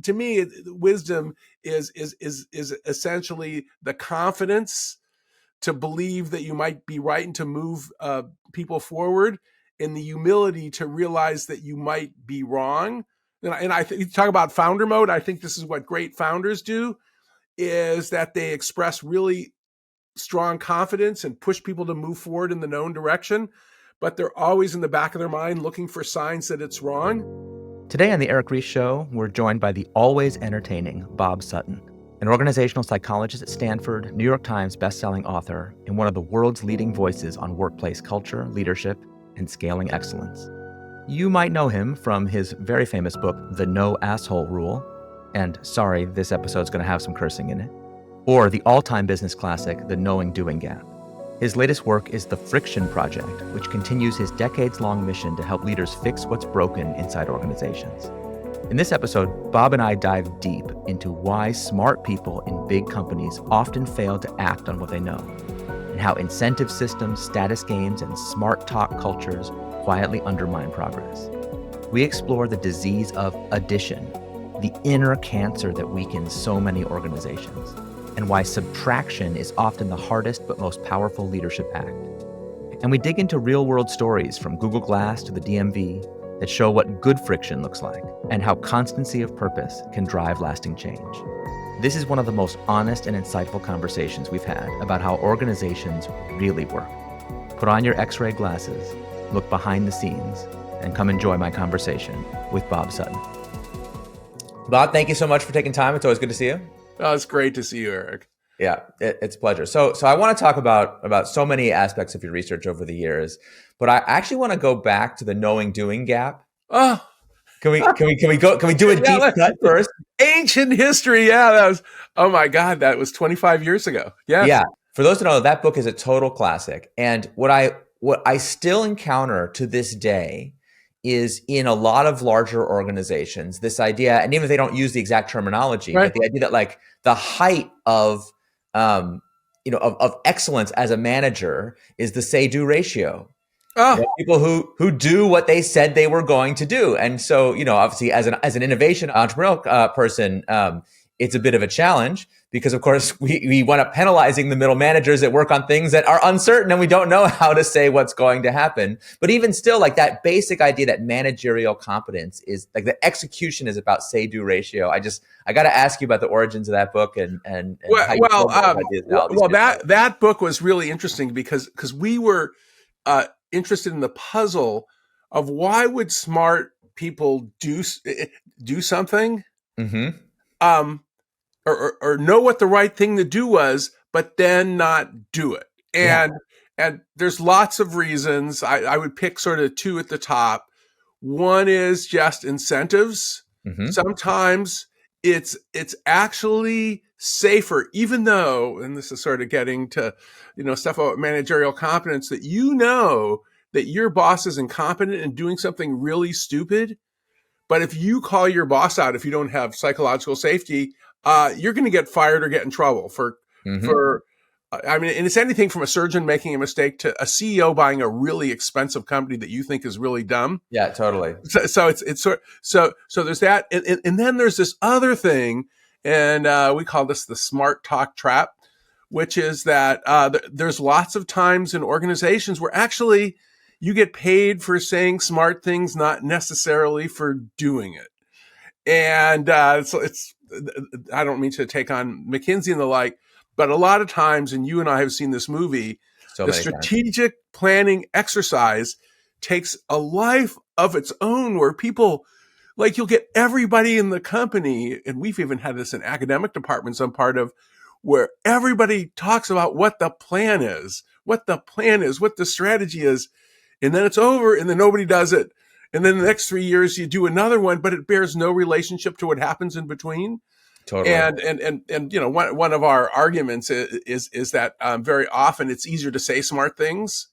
to me, wisdom is essentially the confidence to believe that you might be right and to move people forward, and the humility to realize that you might be wrong. And you talk about founder mode. I think this is what great founders do, is that they express really strong confidence and push people to move forward in the known direction, but they're always in the back of their mind looking for signs that it's wrong. Today on the Eric Ries Show, we're joined by the always entertaining Bob Sutton, an organizational psychologist at Stanford, New York Times bestselling author, and one of the world's leading voices on workplace culture, leadership, and scaling excellence. You might know him from his very famous book, The No Asshole Rule, and sorry, this episode's going to have some cursing in it, or the all-time business classic, The Knowing-Doing Gap. His latest work is The Friction Project, which continues his decades-long mission to help leaders fix what's broken inside organizations. In this episode, Bob and I dive deep into why smart people in big companies often fail to act on what they know, and how incentive systems, status games, and smart talk cultures quietly undermine progress. We explore the disease of addition, the inner cancer that weakens so many organizations, and why subtraction is often the hardest but most powerful leadership act. And we dig into real-world stories from Google Glass to the DMV that show what good friction looks like and how constancy of purpose can drive lasting change. This is one of the most honest and insightful conversations we've had about how organizations really work. Put on your X-ray glasses, look behind the scenes, and come enjoy my conversation with Bob Sutton. Bob, thank you so much for taking time. It's always good to see you. Oh, it's great to see you, Eric. Yeah, it's a pleasure. So I want to talk about so many aspects of your research over the years, but I actually want to go back to the knowing-doing gap. Oh, can we do a deep cut first? Ancient history, yeah. That was, oh my God, that was 25 years ago. Yes. Yeah. For those who know, that book is a total classic, and what I still encounter to this day is in a lot of larger organizations, this idea, and even if they don't use the exact terminology, right, but the idea that like the height of excellence as a manager is the say-do ratio. Oh. People who do what they said they were going to do. And so, obviously as an innovation entrepreneurial person, it's a bit of a challenge because, of course, we wind up penalizing the middle managers that work on things that are uncertain and we don't know how to say what's going to happen. But even still, like that basic idea that managerial competence is like the execution is about say-do ratio. I got to ask you about the origins of that book and how you that book was really interesting because we were interested in the puzzle of why would smart people do something. Mm-hmm. Or know what the right thing to do was, but then not do it. And there's lots of reasons. I would pick sort of two at the top. One is just incentives. Mm-hmm. Sometimes it's actually safer, even though, and this is sort of getting to, stuff about managerial competence, that that your boss is incompetent and doing something really stupid. But if you call your boss out, if you don't have psychological safety, you're going to get fired or get in trouble and it's anything from a surgeon making a mistake to a CEO buying a really expensive company that you think is really dumb. Yeah, totally. So there's that. And then there's this other thing, and we call this the smart talk trap, which is that there's lots of times in organizations where actually you get paid for saying smart things, not necessarily for doing it. And so I don't mean to take on McKinsey and the like, but a lot of times, and you and I have seen this movie, the strategic planning exercise takes a life of its own where people, like you'll get everybody in the company, and we've even had this in academic departments I'm part of, where everybody talks about what the plan is, what the strategy is, and then it's over, and then nobody does it. And then the next 3 years you do another one, but it bears no relationship to what happens in between. Totally. And one of our arguments is that very often it's easier to say smart things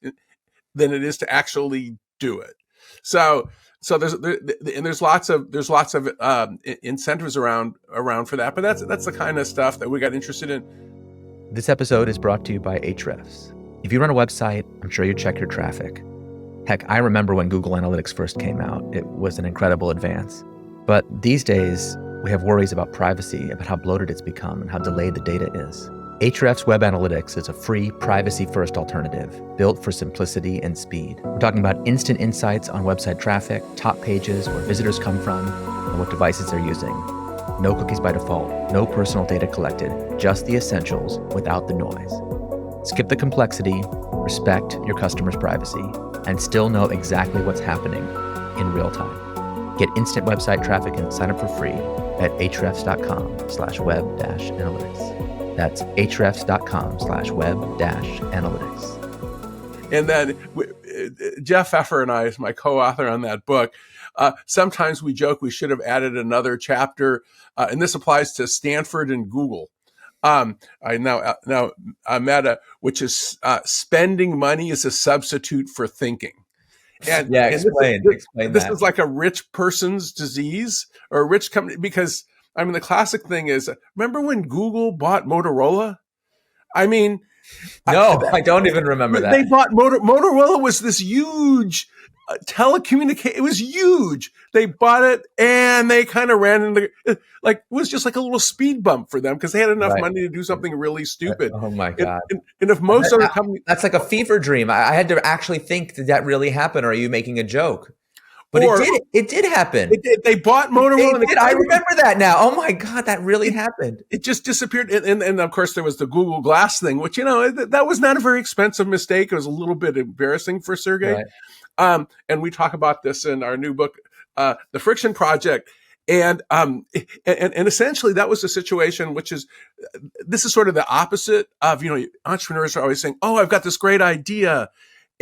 than it is to actually do it. So there's lots of incentives around for that. But that's the kind of stuff that we got interested in. This episode is brought to you by Ahrefs. If you run a website, I'm sure you check your traffic. Heck, I remember when Google Analytics first came out. It was an incredible advance. But these days, We have worries about privacy, about how bloated it's become and how delayed the data is. Ahrefs Web Analytics is a free, privacy-first alternative built for simplicity and speed. We're talking about instant insights on website traffic, top pages, where visitors come from, and what devices they're using. No cookies by default, no personal data collected, just the essentials without the noise. Skip the complexity, respect your customers' privacy, and still know exactly what's happening in real time. Get instant website traffic and sign up for free at ahrefs.com/web-analytics. That's ahrefs.com/web-analytics. And then Jeff Pfeffer and I, as my co-author on that book, sometimes we joke we should have added another chapter, and this applies to Stanford and Google. Meta, which is spending money is a substitute for thinking. And explain this is like a rich person's disease or a rich company, because I mean, the classic thing is, remember when Google bought Motorola? I mean, no, I don't even remember that. They bought Motorola was this huge telecommunication. It was huge. They bought it and they kind of ran into like it was just like a little speed bump for them because they had enough money to do something really stupid. Oh my God! And if most other companies, that's like a fever dream. I had to actually think, did that really happen, or are you making a joke? But it did happen. It did. They bought Motorola. I remember that now. Oh my God, that really happened. It just disappeared. And of course there was the Google Glass thing, which, that was not a very expensive mistake. It was a little bit embarrassing for Sergey. Right. And we talk about this in our new book, The Friction Project. And essentially that was a situation, which is, this is sort of the opposite of, entrepreneurs are always saying, oh, I've got this great idea.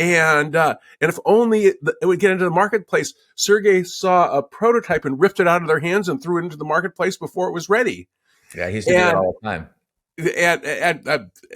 And if only it would get into the marketplace. Sergey saw a prototype and ripped it out of their hands and threw it into the marketplace before it was ready. Yeah, he used to do that all the time.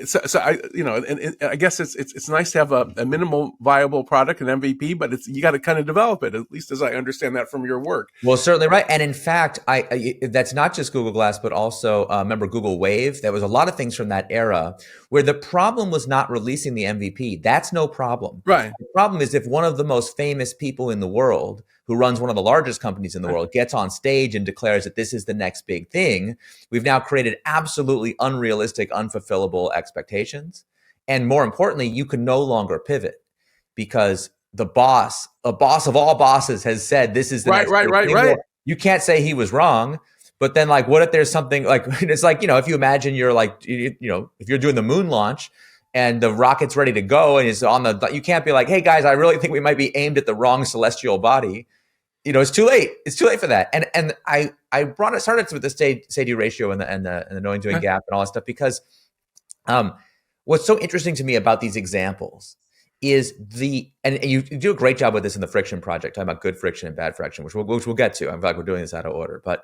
So I guess it's nice to have a minimal viable product, an MVP, but you got to kind of develop it, at least as I understand that from your work. Well, certainly right. And in fact, that's not just Google Glass, but also remember Google Wave. There was a lot of things from that era where the problem was not releasing the MVP. That's no problem. Right. The problem is if one of the most famous people in the world who runs one of the largest companies in the world, gets on stage and declares that this is the next big thing, we've now created absolutely unrealistic, unfulfillable expectations. And more importantly, you can no longer pivot because a boss of all bosses has said this is the next big thing. Right. You can't say he was wrong. But then what if there's something like, it's like, if you imagine you're if you're doing the moon launch and the rocket's ready to go and you can't be like, hey guys, I really think we might be aimed at the wrong celestial body. It's too late. It's too late for that. And I started with the say-do ratio and the knowing, doing gap and all that stuff because what's so interesting to me about these examples is and you do a great job with this in the Friction Project, talking about good friction and bad friction, which we'll get to. I feel like we're doing this out of order, but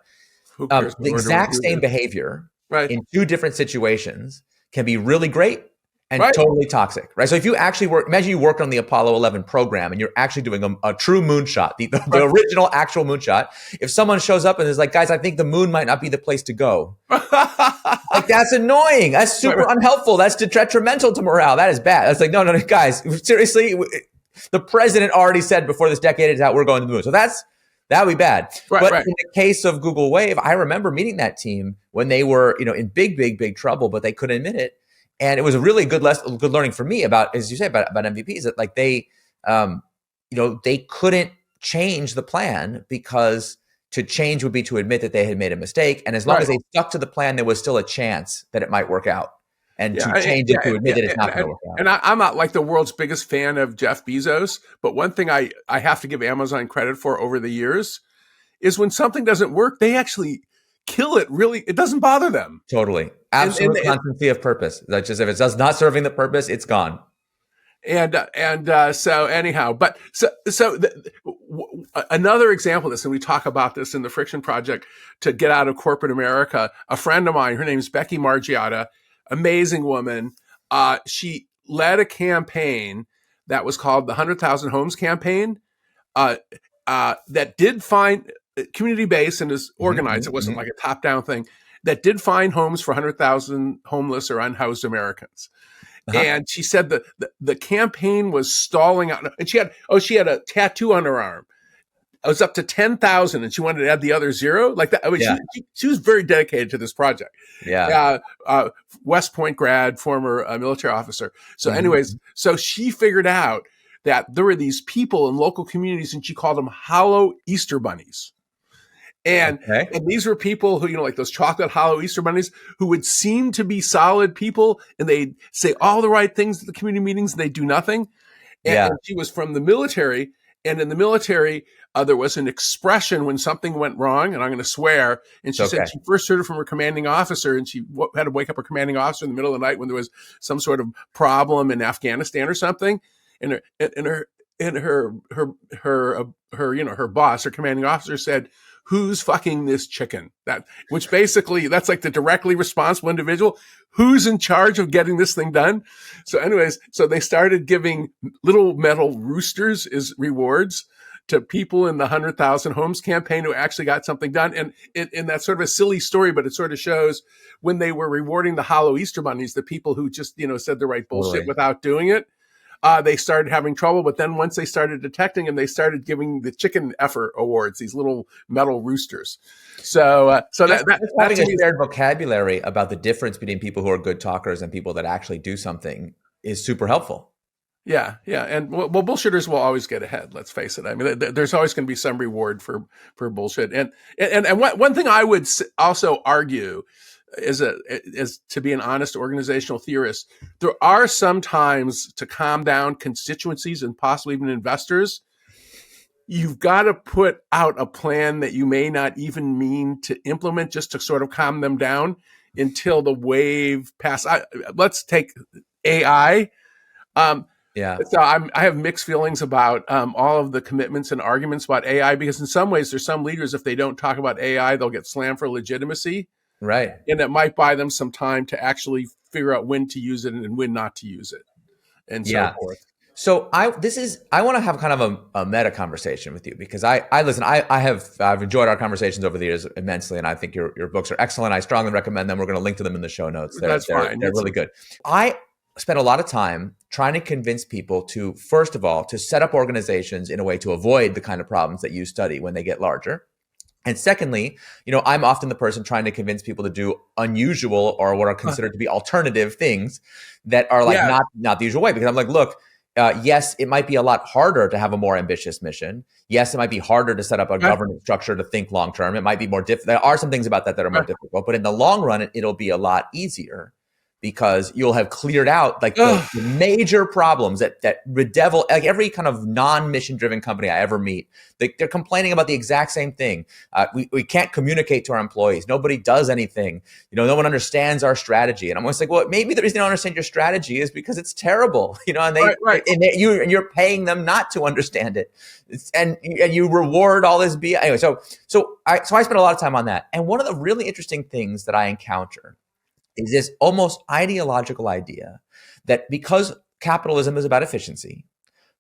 the exact same behavior in two different situations can be really great and totally toxic, right? So if you actually imagine you work on the Apollo 11 program and you're actually doing a true moonshot, the original actual moonshot. If someone shows up and is like, guys, I think the moon might not be the place to go. That's annoying. That's super unhelpful. That's detrimental to morale. That is bad. That's like, no, guys, seriously, the president already said before this decade is out, we're going to the moon. So that would be bad. But in the case of Google Wave, I remember meeting that team when they were, in big trouble, but they couldn't admit it. And it was a really good learning for me about, as you say, about MVPs, that they couldn't change the plan because to change would be to admit that they had made a mistake. And as long as they stuck to the plan, there was still a chance that it might work out. And to change it, to admit that it's not going to work out. And I'm not like the world's biggest fan of Jeff Bezos, but one thing I have to give Amazon credit for over the years is when something doesn't work, they actually kill it. Really, it doesn't bother them. Totally. Absolute constancy of purpose. That's just, if it does not serving the purpose, it's gone. So anyhow, but another example of this, and we talk about this in the Friction Project to get out of corporate America. A friend of mine, her name is Becky Margiotta, amazing woman. She led a campaign that was called the 100,000 Homes Campaign. That did find community based and is organized. It wasn't like a top down thing. That did find homes for 100,000 homeless or unhoused Americans. And she said the campaign was stalling out, and she had a tattoo on her arm. I was up to 10,000 and she wanted to add the other zero like that. I mean, Yeah. she was very dedicated to this project. Yeah. West Point grad, former military officer. So anyways, so she figured out that there were these people in local communities and she called them hollow Easter bunnies. And these were people who, like those chocolate hollow Easter bunnies who would seem to be solid people and they'd say all the right things at the community meetings and they do nothing. And she was from the military. And in the military, there was an expression when something went wrong, and I'm going to swear. And she said she first heard it from her commanding officer, and she had to wake up her commanding officer in the middle of the night when there was some sort of problem in Afghanistan or something. And her boss, her commanding officer, said, "Who's fucking this chicken?" Which basically, that's like the directly responsible individual. Who's in charge of getting this thing done? So anyways, so they started giving little metal roosters as rewards to people in the 100,000 Homes campaign who actually got something done. And that's sort of a silly story, but it sort of shows when they were rewarding the hollow Easter bunnies, the people who just, said the right bullshit without doing it. They started having trouble, but then once they started detecting them, they started giving the chicken effort awards, these little metal roosters. So that's having a shared vocabulary about the difference between people who are good talkers and people that actually do something is super helpful. Yeah. And well, bullshitters will always get ahead. Let's face it. I mean, there's always going to be some reward for bullshit. And one thing I would also argue is to be an honest organizational theorist, there are sometimes to calm down constituencies and possibly even investors, you've got to put out a plan that you may not even mean to implement just to sort of calm them down until the wave passes. Let's take AI. So I have mixed feelings about all of the commitments and arguments about AI, because in some ways there's some leaders, if they don't talk about AI, they'll get slammed for legitimacy. Right. And it might buy them some time to actually figure out when to use it and when not to use it, and so forth. So I want to have kind of a meta conversation with you, because I've enjoyed our conversations over the years immensely, and I think your books are excellent. I strongly recommend them. We're going to link to them in the show notes. They're really good. I spent a lot of time trying to convince people to, first of all, to set up organizations in a way to avoid the kind of problems that you study when they get larger. And secondly, I'm often the person trying to convince people to do unusual or what are considered to be alternative things that are like not the usual way. Because I'm like, look, yes, it might be a lot harder to have a more ambitious mission. Yes, it might be harder to set up a governance structure to think long term. It might be more difficult. There are some things about that are more difficult, but in the long run, it'll be a lot easier, because you'll have cleared out like the major problems that bedevil like every kind of non-mission driven company I ever meet. They're complaining about the exact same thing. We can't communicate to our employees. Nobody does anything. No one understands our strategy. And I'm always like, well, maybe the reason they don't understand your strategy is because it's terrible. And you're paying them not to understand it. And you reward all this BS. Anyway, so I spent a lot of time on that. And one of the really interesting things that I encounter is this almost ideological idea that because capitalism is about efficiency,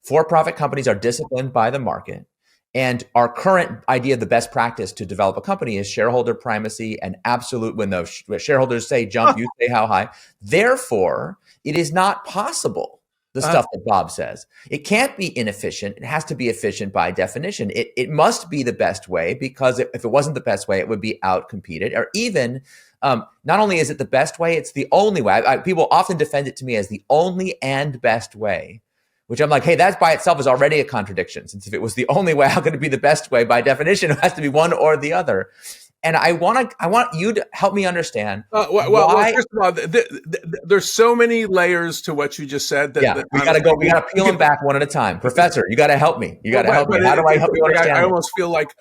for-profit companies are disciplined by the market, and our current idea of the best practice to develop a company is shareholder primacy and absolute, when the shareholders say jump, you say how high. Therefore, it is not possible, the stuff that Bob says. It can't be inefficient. It has to be efficient by definition. It must be the best way, because if it wasn't the best way, it would be outcompeted, or even not only is it the best way, it's the only way. People often defend it to me as the only and best way, which I'm like, hey, that by itself is already a contradiction. Since if it was the only way, how could it be the best way? By definition, it has to be one or the other. And I want you to help me understand. Well, first of all, there's so many layers to what you just said. We got to peel them back one at a time. Professor, you got to help me. You got to help me. How do I help you understand? I almost feel like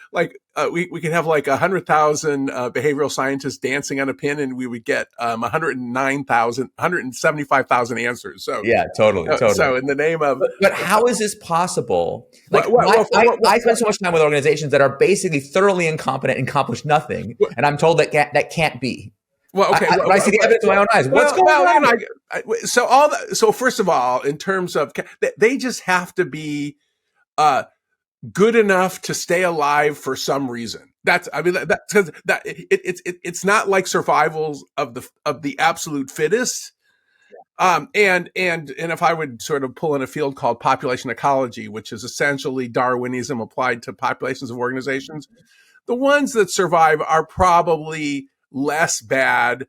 we could have like 100,000 behavioral scientists dancing on a pin, and we would get 175,000 answers. So yeah, totally. So in the name of, but how is this possible? Like, I spend so much time with organizations that are basically thoroughly incompetent and accomplish nothing, and I'm told that can't be. Well, okay. I see the evidence with my own eyes. What's going on? So first of all, in terms of, they just have to be good enough to stay alive for some reason. It's not like survivals of the absolute fittest. And if I would sort of pull in a field called population ecology, which is essentially Darwinism applied to populations of organizations, the ones that survive are probably less bad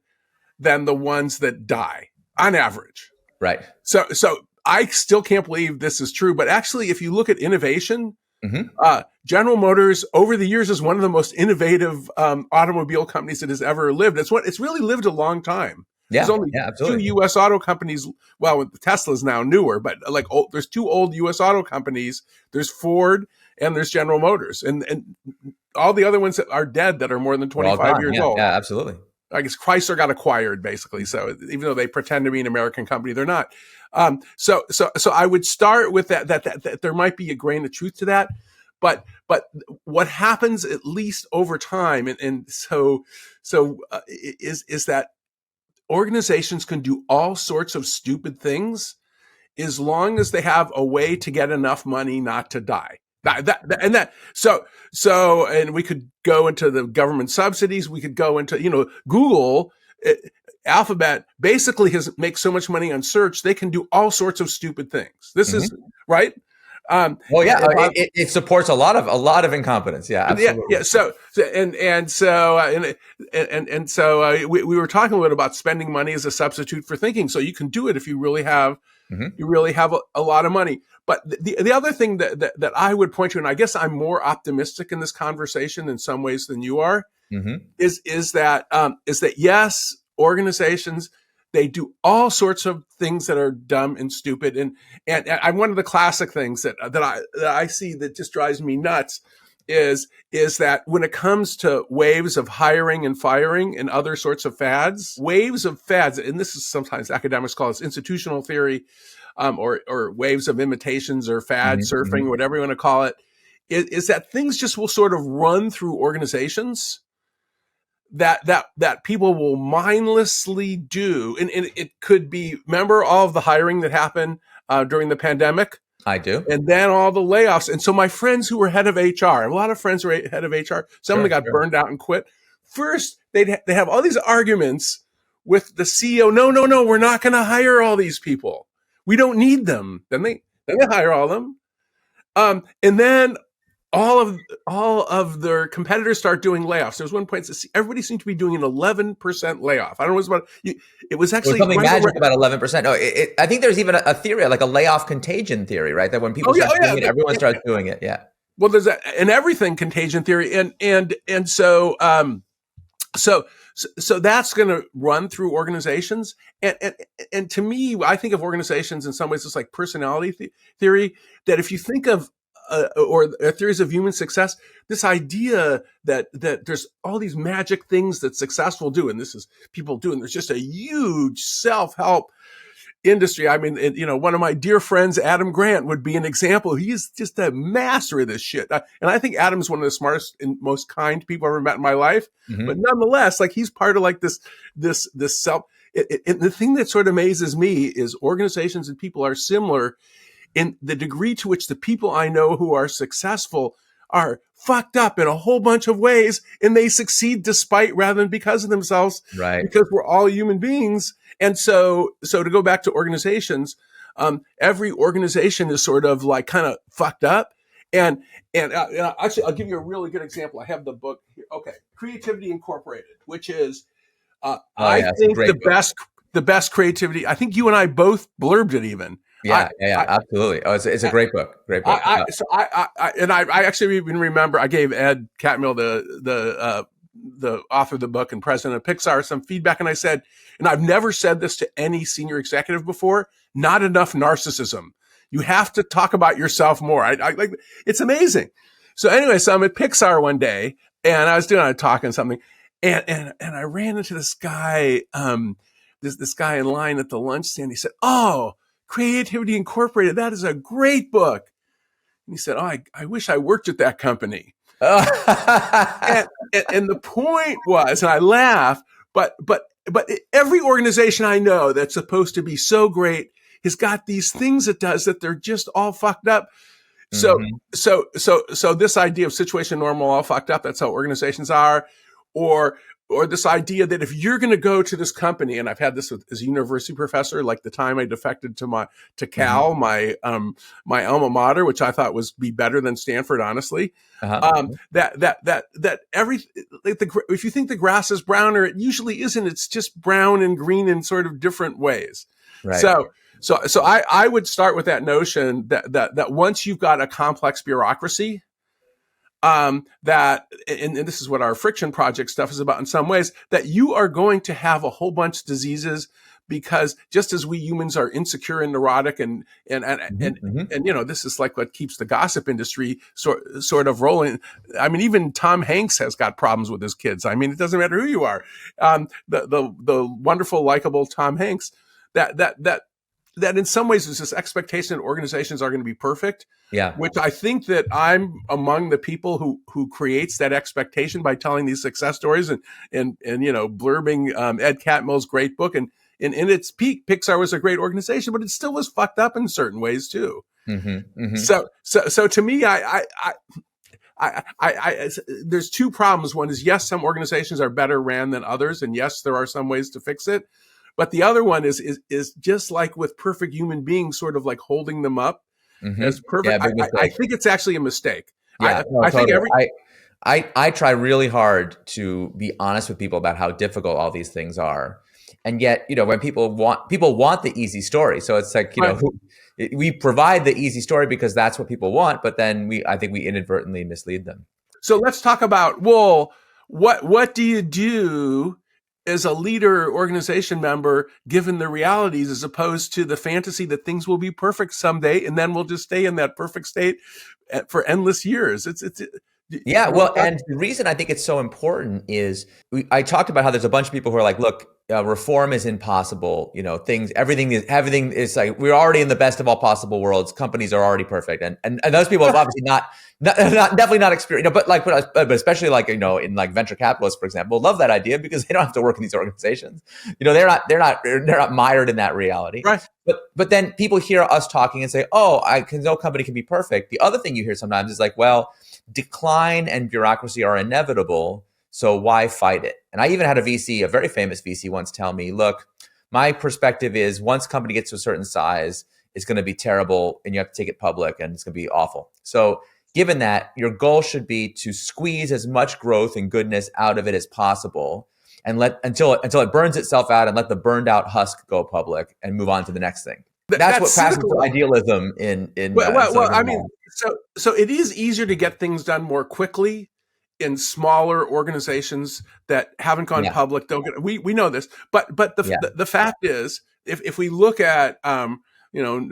than the ones that die on average. Right. So I still can't believe this is true, but actually, if you look at innovation, General Motors over the years is one of the most innovative automobile companies that has ever lived. It's really lived a long time. Yeah, There's only absolutely. 2 U.S. auto companies. Well, Tesla's now newer, but there's 2 old U.S. auto companies. There's Ford and there's General Motors, and all the other ones that are dead that are more than 25 years old. Yeah, absolutely. I guess Chrysler got acquired basically. So even though they pretend to be an American company, they're not. So I would start with that there might be a grain of truth to that, but what happens at least over time, is that organizations can do all sorts of stupid things as long as they have a way to get enough money not to die. And we could go into the government subsidies. We could go into, Google, Alphabet basically makes so much money on search, they can do all sorts of stupid things. This is right. It supports a lot of incompetence. Yeah, absolutely. Yeah. So we were talking a little bit about spending money as a substitute for thinking. So you can do it if you really have a lot of money. But the other thing that I would point to, and I guess I'm more optimistic in this conversation in some ways than you are, is that yes, organizations, they do all sorts of things that are dumb and stupid, and I'm one of the classic things that I see that just drives me nuts is that when it comes to waves of hiring and firing and other sorts of waves of fads, and this is sometimes academics call this institutional theory, or waves of imitations or fad surfing, whatever you want to call it, is that things just will sort of run through organizations that people will mindlessly do. And it could be, remember all of the hiring that happened during the pandemic? I do. And then all the layoffs. And so my friends who were head of HR, a lot of friends were head of HR, some of them got burned out and quit. First, they have all these arguments with the CEO. No, we're not going to hire all these people. We don't need them. Then they hire all of them. And then all of their competitors start doing layoffs. There was one point everybody seemed to be doing an 11% layoff. I don't know what it was actually something magic about 11%. No, I think there's even a theory, like a layoff contagion theory, right? That when people start doing it, everyone starts doing it. Yeah. Well, there's an everything contagion theory, and so that's going to run through organizations, and to me, I think of organizations in some ways it's like personality theory. That if you think of or theories of human success, this idea that there's all these magic things that successful do, and this is people doing. There's just a huge self-help industry. I mean, one of my dear friends, Adam Grant, would be an example. He's just a master of this shit. And I think Adam's one of the smartest and most kind people I've ever met in my life. But nonetheless, like he's part of like this self. And the thing that sort of amazes me is organizations and people are similar in the degree to which the people I know who are successful are fucked up in a whole bunch of ways, and they succeed despite rather than because of themselves, right? Because we're all human beings. And so to go back to organizations, every organization is sort of like kind of fucked up. And actually, I'll give you a really good example. I have the book here. Okay, Creativity Incorporated, which is I think the best creativity. I think you and I both blurbed it even. Yeah, absolutely. Oh, it's a great book. Great book. I actually even remember I gave Ed Catmull, the author of the book and president of Pixar, some feedback, and I said, and I've never said this to any senior executive before, not enough narcissism. You have to talk about yourself more. I like it's amazing. So anyway, so I'm at Pixar one day, and I was doing a talk on something, and I ran into this guy, this guy in line at the lunch stand. He said, "Oh, Creativity Incorporated, that is a great book." And he said, "Oh, I wish I worked at that company." And the point was, and I laugh, but every organization I know that's supposed to be so great has got these things it does that they're just all fucked up. So this idea of situation normal, all fucked up, that's how organizations are. Or or this idea that if you're going to go to this company, and I've had this as a university professor, like the time I defected to Cal, my alma mater, which I thought was be better than Stanford, honestly. That if you think the grass is browner, it usually isn't. It's just brown and green in sort of different ways. Right. So I would start with that notion that once you've got a complex bureaucracy, that, and this is what our friction project stuff is about in some ways, that you are going to have a whole bunch of diseases, because just as we humans are insecure and neurotic and this is like what keeps the gossip industry sort of rolling. I mean, even Tom Hanks has got problems with his kids. I mean, it doesn't matter who you are. The wonderful, likable Tom Hanks, that in some ways is this expectation that organizations are going to be perfect. Yeah. Which I think that I'm among the people who creates that expectation by telling these success stories and blurbing Ed Catmull's great book. And in its peak, Pixar was a great organization, but it still was fucked up in certain ways too. So to me, there's two problems. One is, yes, some organizations are better ran than others, and yes, there are some ways to fix it. But the other one is just like with perfect human beings, sort of like holding them up as perfect. Yeah, I think it's actually a mistake. Yeah, I think I try really hard to be honest with people about how difficult all these things are. And yet, when people want the easy story. So it's like, we provide the easy story because that's what people want. But then I think we inadvertently mislead them. So let's talk about, what do you do as a leader, organization member, given the realities, as opposed to the fantasy that things will be perfect someday, and then we'll just stay in that perfect state for endless years. And the reason I think it's so important is I talked about how there's a bunch of people who are like, look, reform is impossible. Everything is like, we're already in the best of all possible worlds. Companies are already perfect, and those people have obviously definitely not experienced. But especially like in like venture capitalists, for example, love that idea because they don't have to work in these organizations. They're not mired in that reality. Right. But then people hear us talking and say, no company can be perfect. The other thing you hear sometimes is like, well, decline and bureaucracy are inevitable, so why fight it? And I even had a very famous VC once tell me, look, my perspective is once a company gets to a certain size, it's going to be terrible and you have to take it public and it's going to be awful. So given that, your goal should be to squeeze as much growth and goodness out of it as possible and until it burns itself out, and let the burned out husk go public and move on to the next thing. That's what passes for idealism in I mean, so it is easier to get things done more quickly in smaller organizations that haven't gone public. We know this, but the fact is, if we look at no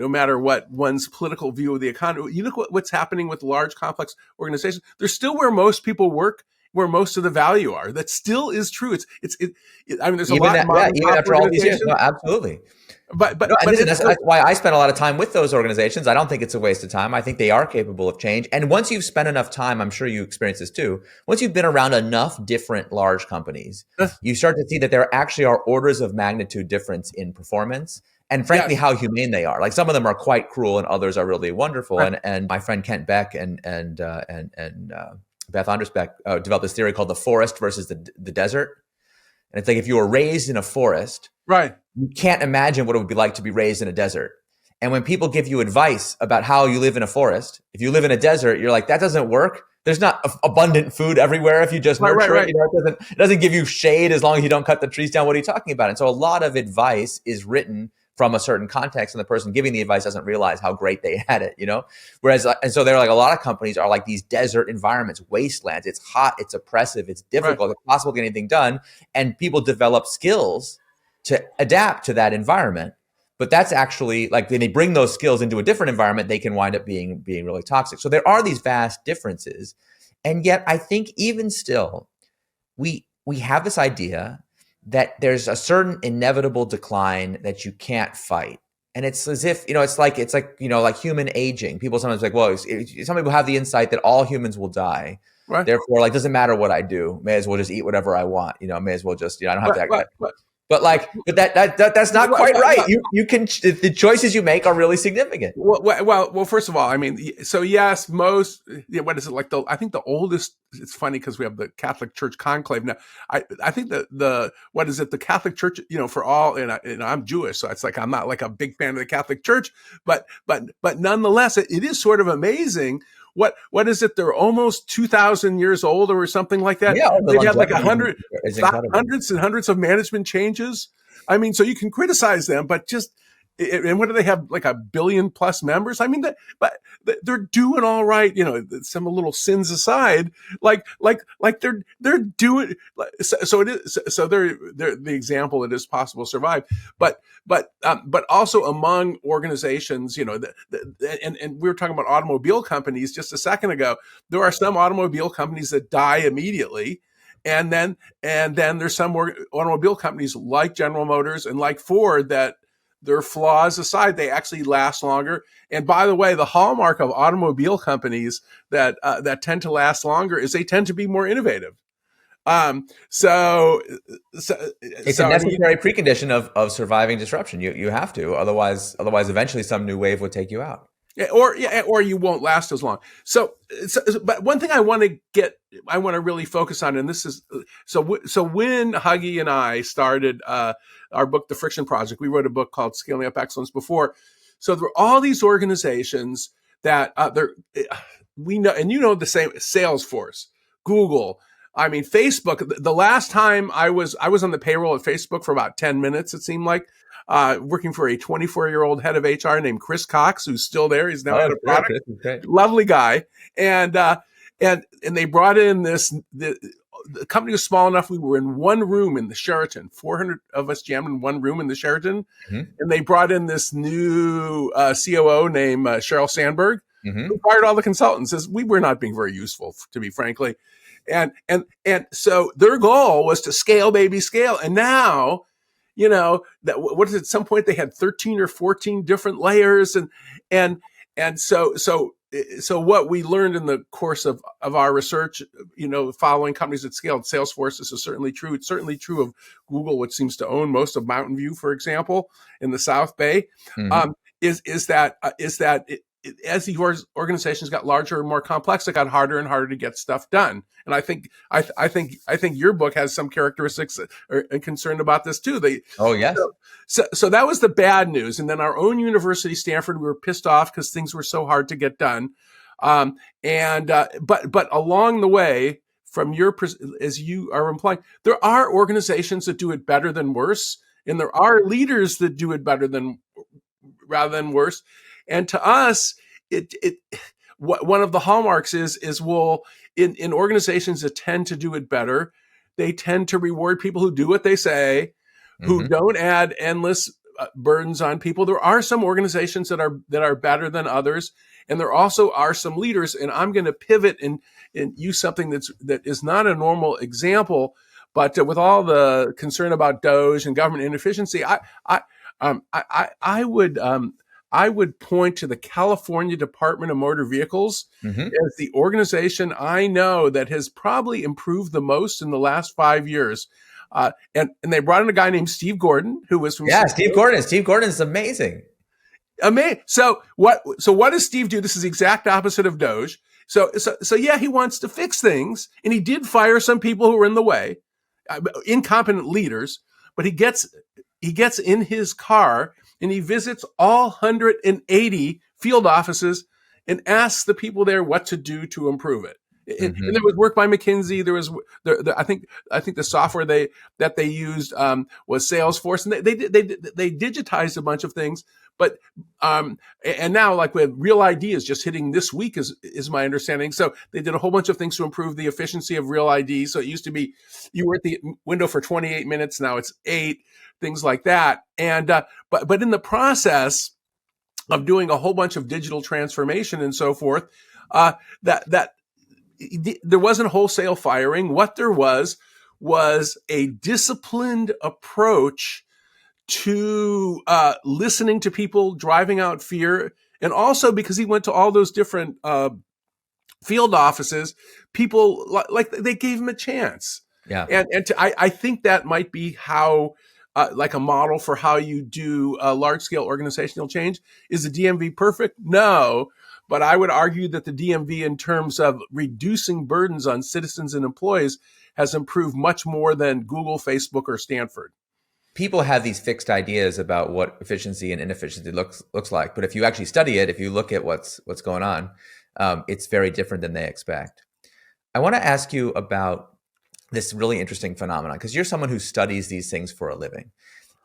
matter what one's political view of the economy, you look what's happening with large complex organizations. They're still where most people work, where most of the value are. That still is true. I mean, there's even a lot even after all these years. No, absolutely. But that's why I spend a lot of time with those organizations. I don't think it's a waste of time. I think they are capable of change. And once you've spent enough time, I'm sure you experience this too. Once you've been around enough different large companies, you start to see that there actually are orders of magnitude difference in performance. And frankly, how humane they are. Like some of them are quite cruel, and others are really wonderful. Right. And my friend Kent Beck and Beth Ondersbeck developed this theory called the forest versus the desert. And it's like, if you were raised in a forest, right, you can't imagine what it would be like to be raised in a desert. And when people give you advice about how you live in a forest, if you live in a desert, you're like, that doesn't work. There's not abundant food everywhere if you just nurture it. It doesn't give you shade as long as you don't cut the trees down. What are you talking about? And so a lot of advice is written from a certain context, and the person giving the advice doesn't realize how great they had it, Whereas, and so they're like, a lot of companies are like these desert environments, wastelands. It's hot, it's oppressive, it's difficult, it's impossible to get anything done. And people develop skills to adapt to that environment. But that's actually like, when they bring those skills into a different environment, they can wind up being really toxic. So there are these vast differences. And yet I think even still, we have this idea that there's a certain inevitable decline that you can't fight. And it's as if, it's like like human aging. People sometimes like, well, some people have the insight that all humans will die. Right. Therefore, like, doesn't matter what I do. May as well just eat whatever I want. May as well just, I don't have to. But that's not quite right. You can, the choices you make are really significant. Well, first of all, I mean, so yes, what is it like? I think the oldest. It's funny because we have the Catholic Church conclave now. I think the what is it? The Catholic Church, for all, and I'm Jewish, so it's like I'm not like a big fan of the Catholic Church, but nonetheless, it is sort of amazing. What is it? They're almost 2,000 years old or something like that. Yeah, they've had like hundreds and hundreds of management changes. I mean, so you can criticize them, but and what do they have, like 1 billion plus members? I mean, but they're doing all right. Some little sins aside, like they're doing. So it is. So they're the example. It is possible to survive, but also among organizations, and we were talking about automobile companies just a second ago. There are some automobile companies that die immediately. And then there's some automobile companies like General Motors and like Ford that their flaws aside, they actually last longer. And by the way, the hallmark of automobile companies that tend to last longer is they tend to be more innovative. So it's a necessary precondition of surviving disruption. You have to, otherwise eventually some new wave would take you out. Or you won't last as long. So but one thing I want to really focus on, and this is so when Huggy and I started our book, The Friction Project, we wrote a book called Scaling Up Excellence before. So there were all these organizations that we know, and the same, Salesforce, Google. I mean, Facebook. The last time I was on the payroll at Facebook for about 10 minutes, it seemed like. Working for a 24-year-old head of HR named Chris Cox, who's still there. He's now head of product. Lovely guy. And they brought in the company was small enough. We were in one room in the Sheraton, 400 of us jammed in one room in the Sheraton. Mm-hmm. And they brought in this new COO named Sheryl Sandberg, who fired all the consultants. As we were not being very useful, to be frankly. And so their goal was to scale, baby, scale. And now, at some point they had 13 or 14 different layers. And so what we learned in the course of our research, following companies that scaled, Salesforce, this is certainly true. It's certainly true of Google, which seems to own most of Mountain View, for example, in the South Bay, is that as the organizations got larger and more complex, it got harder and harder to get stuff done. And I think your book has some characteristics that are concerned about this too. So that was the bad news. And then our own university, Stanford, we were pissed off because things were so hard to get done. But along the way, from as you are implying, there are organizations that do it better than worse, and there are leaders that do it better rather than worse. And to us, one of the hallmarks is in organizations that tend to do it better, they tend to reward people who do what they say, who don't add endless burdens on people. There are some organizations that are better than others, and there also are some leaders. And I'm going to pivot and use something that is not a normal example, but with all the concern about DOGE and government inefficiency, I would point to the California Department of Motor Vehicles as the organization I know that has probably improved the most in the last 5 years. And they brought in a guy named Steve Gordon, who was from Steve Gordon. Steve Gordon is amazing. So what does Steve do? This is the exact opposite of DOGE. So yeah, he wants to fix things, and he did fire some people who were in the way, incompetent leaders. But he gets in his car and he visits all 180 field offices and asks the people there what to do to improve it. And there was work by McKinsey. There was, I think the software that they used was Salesforce, and they digitized a bunch of things. But and now, like, we have Real ID is just hitting this week, is my understanding. So they did a whole bunch of things to improve the efficiency of Real ID. So it used to be you were at the window for 28 minutes. Now it's 8. Things like that. And but in the process of doing a whole bunch of digital transformation and so forth, that there wasn't wholesale firing. What there was a disciplined approach to listening to people, driving out fear. And also because he went to all those different field offices, people like they gave him a chance. Yeah. And I think that might be how like a model for how you do large scale organizational change. Is the DMV perfect? No. But I would argue that the DMV, in terms of reducing burdens on citizens and employees, has improved much more than Google, Facebook, or Stanford. People have these fixed ideas about what efficiency and inefficiency looks like, but if you actually study it, if you look at what's going on, it's very different than they expect. I want to ask you about this really interesting phenomenon, because you're someone who studies these things for a living,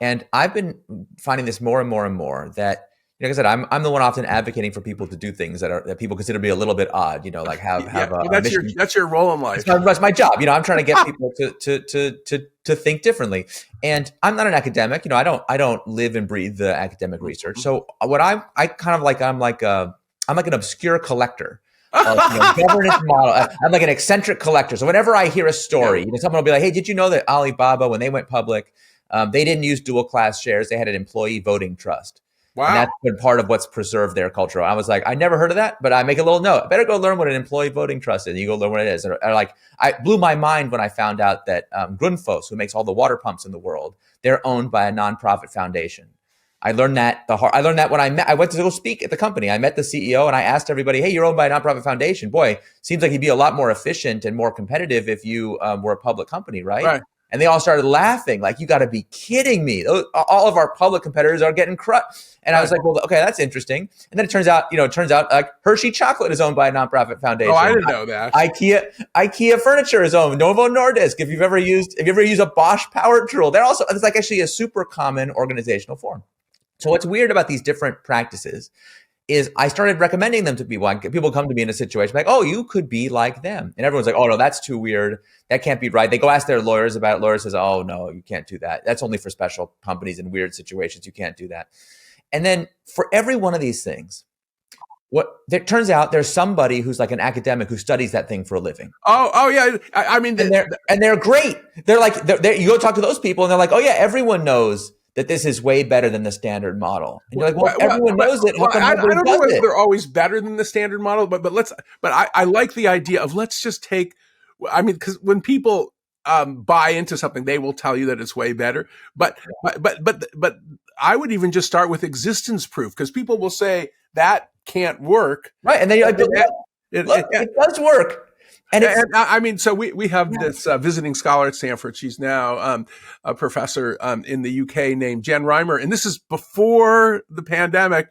and I've been finding this more and more and more that, like I said, I'm the one often advocating for people to do things that people consider to be a little bit odd, like have well, that's your role in life. That's my job. I'm trying to get people to think differently. And I'm not an academic. I don't live and breathe the academic research. So what I'm like an obscure collector of governance model. I'm like an eccentric collector. So whenever I hear a story, someone will be like, "Hey, did you know that Alibaba, when they went public, they didn't use dual class shares; they had an employee voting trust." Wow. And that's been part of what's preserved their culture. I was like, I never heard of that, but I make a little note. I better go learn what an employee voting trust is. And you go learn what it is. Or I blew my mind when I found out that Grundfos, who makes all the water pumps in the world, they're owned by a nonprofit foundation. I learned that when I went to go speak at the company. I met the CEO and I asked everybody, "Hey, you're owned by a nonprofit foundation. Boy, seems like you'd be a lot more efficient and more competitive if you were a public company, right?" Right. And they all started laughing, like, "You got to be kidding me! All of our public competitors are getting crushed." And I was like, "Well, okay, that's interesting." And then it turns out like Hershey Chocolate is owned by a nonprofit foundation. Oh, I didn't know that. IKEA furniture is owned. Novo Nordisk. If you've ever used a Bosch power tool, it's like actually a super common organizational form. So what's weird about these different practices is I started recommending them to people. People come to me in a situation like, "Oh, you could be like them." And everyone's like, "Oh, no, that's too weird. That can't be right." They go ask their lawyers about it. Lawyer says, "Oh, no, you can't do that. That's only for special companies in weird situations. You can't do that." And then for every one of these things, it turns out there's somebody who's like an academic who studies that thing for a living. Oh yeah. I mean, they're great. They're like, you go talk to those people and they're like, "Oh yeah, everyone knows that this is way better than the standard model." And you're like, "Well, everyone knows it. How come I don't know whether it?" they're always better than the standard model, but I like the idea of let's just take. I mean, because when people buy into something, they will tell you that it's way better. But I would even just start with existence proof, because people will say that can't work, right? And then you're like, it does work. And I mean, so we have this visiting scholar at Stanford. She's now a professor in the UK named Jen Reimer, and this is before the pandemic.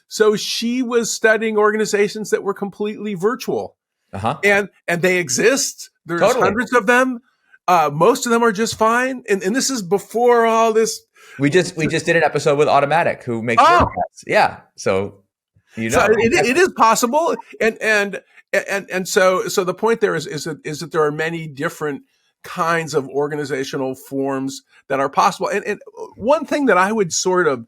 So she was studying organizations that were completely virtual, and they exist. There's hundreds of them. Most of them are just fine, and this is before all this. We just did an episode with Automatic, who makes WordPress. Yeah, so so it is possible, and so the point there is that there are many different kinds of organizational forms that are possible. And one thing that I would sort of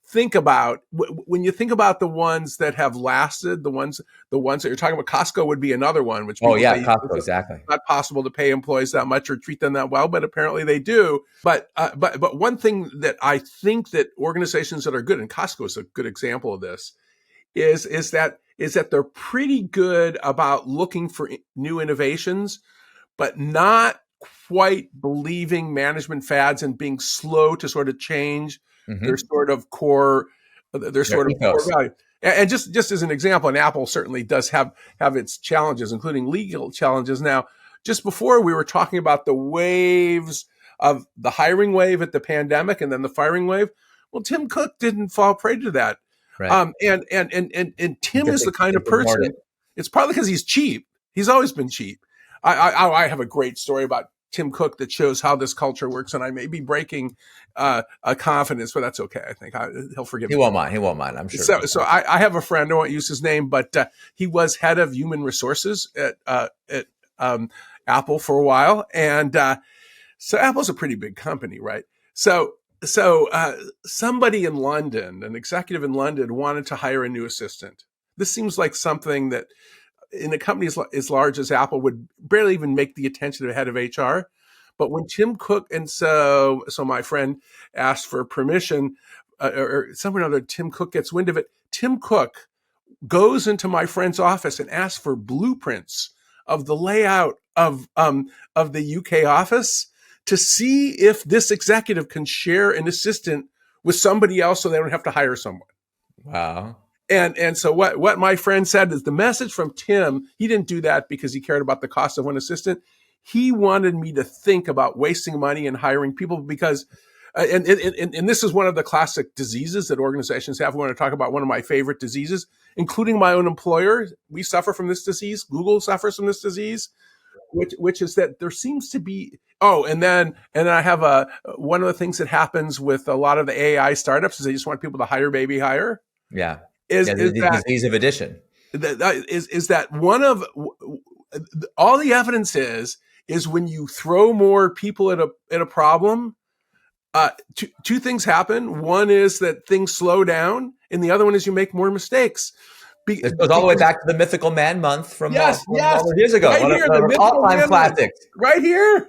think about when you think about the ones that have lasted, the ones that you're talking about, Costco would be another one. Which Costco, exactly. It's not possible to pay employees that much or treat them that well, but apparently they do. But one thing that I think that organizations that are good, and Costco is a good example of this, is that they're pretty good about looking for new innovations, but not quite believing management fads and being slow to sort of change their sort of core value. And just as an example, and Apple certainly does have its challenges, including legal challenges. Now, just before we were talking about the waves of the hiring wave at the pandemic and then the firing wave. Well, Tim Cook didn't fall prey to that. Right. And Tim is the kind of person. It's probably because he's cheap. He's always been cheap. I have a great story about Tim Cook that shows how this culture works, and I may be breaking a confidence, but that's okay. I think he'll forgive me. He won't mind. I'm sure. So I have a friend. I won't use his name, but he was head of human resources at Apple for a while, and so Apple's a pretty big company, right? So somebody in London, an executive in London, wanted to hire a new assistant. This seems like something that in a company as large as Apple would barely even make the attention of the head of HR. But when Tim Cook, and so my friend asked for permission, or someone or other, Tim Cook gets wind of it. Tim Cook goes into my friend's office and asks for blueprints of the layout of the UK office to see if this executive can share an assistant with somebody else so they don't have to hire someone. Wow. And so what my friend said is the message from Tim, he didn't do that because he cared about the cost of one assistant. He wanted me to think about wasting money and hiring people because, and this is one of the classic diseases that organizations have. We want to talk about one of my favorite diseases, including my own employer. We suffer from this disease. Google suffers from this disease, which is that there seems to be, and then I have one of the things that happens with a lot of the AI startups is they just want people to hire. Yeah. Is the that disease of addition. Is that one of all the evidence is when you throw more people at a problem, two things happen. One is that things slow down, and the other one is you make more mistakes. It goes all the way back to the Mythical Man Month from all those years ago. Right here, the all-time classics. Right here.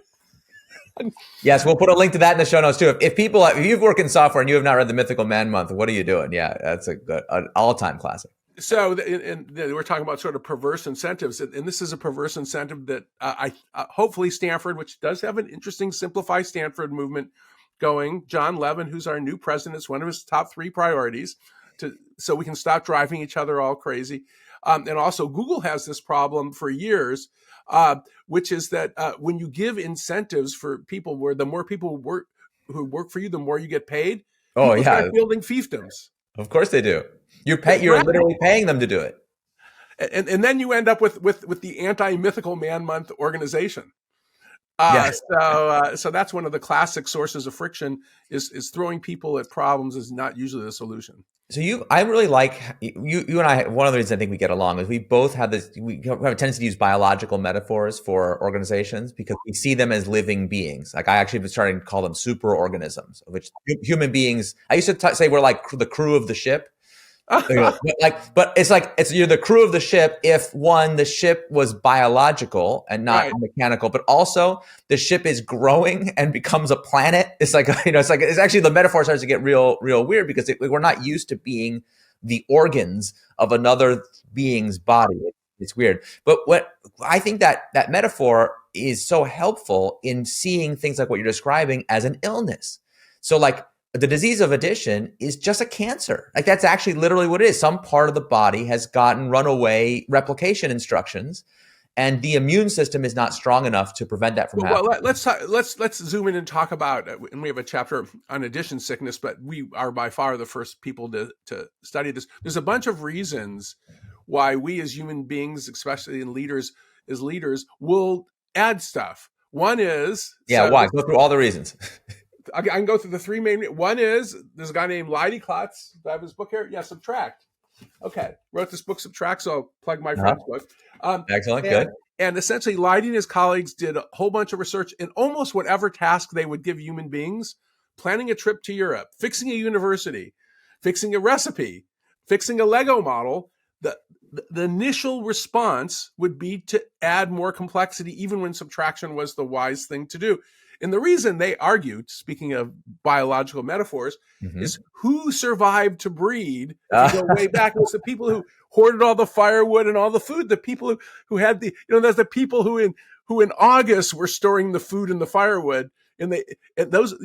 Yes, we'll put a link to that in the show notes too. If you've worked in software and you have not read the Mythical Man Month, what are you doing? Yeah, that's an all-time classic. So, and we're talking about sort of perverse incentives, and this is a perverse incentive that hopefully Stanford, which does have an interesting Simplify Stanford movement going. John Levin, who's our new president, it's one of his top 3 priorities, so we can stop driving each other all crazy. And also, Google has this problem for years, which is that when you give incentives for people, where the more people who work for you, the more you get paid. People start building fiefdoms. Of course they do. You're literally paying them to do it. And then you end up with the anti-Mythical Man Month organization. So that's one of the classic sources of friction is throwing people at problems is not usually the solution. So I really like you and I. One of the reasons I think we get along is we both have this. We have a tendency to use biological metaphors for organizations because we see them as living beings. Like I actually was starting to call them superorganisms, which human beings. I used to say we're like the crew of the ship. But it's you're the crew of the ship if the ship was biological and not mechanical, but also the ship is growing and becomes a planet. It's it's actually the metaphor starts to get real weird because we're not used to being the organs of another being's body. It's weird. But what I think that metaphor is so helpful in seeing things like what you're describing as an illness. So like the disease of addiction is just a cancer. Like that's actually literally what it is. Some part of the body has gotten runaway replication instructions, and the immune system is not strong enough to prevent that from happening. Well, let's zoom in and talk about, and we have a chapter on addition sickness, but we are by far the first people to study this. There's a bunch of reasons why we as human beings, especially as leaders, will add stuff. One is why? Go through all the reasons. I can go through the 3 main. One is there's a guy named Leidy Klotz. Do I have his book here? Yeah, Subtract. Okay, wrote this book Subtract, so I'll plug my friend's book. Excellent, good. And essentially, Leidy and his colleagues did a whole bunch of research in almost whatever task they would give human beings: planning a trip to Europe, fixing a university, fixing a recipe, fixing a Lego model. The initial response would be to add more complexity, even when subtraction was the wise thing to do. And the reason they argued, speaking of biological metaphors, is who survived to breed, if you go way back, was the people who hoarded all the firewood and all the food, the people who had there's the people who in August were storing the food and the firewood, and those are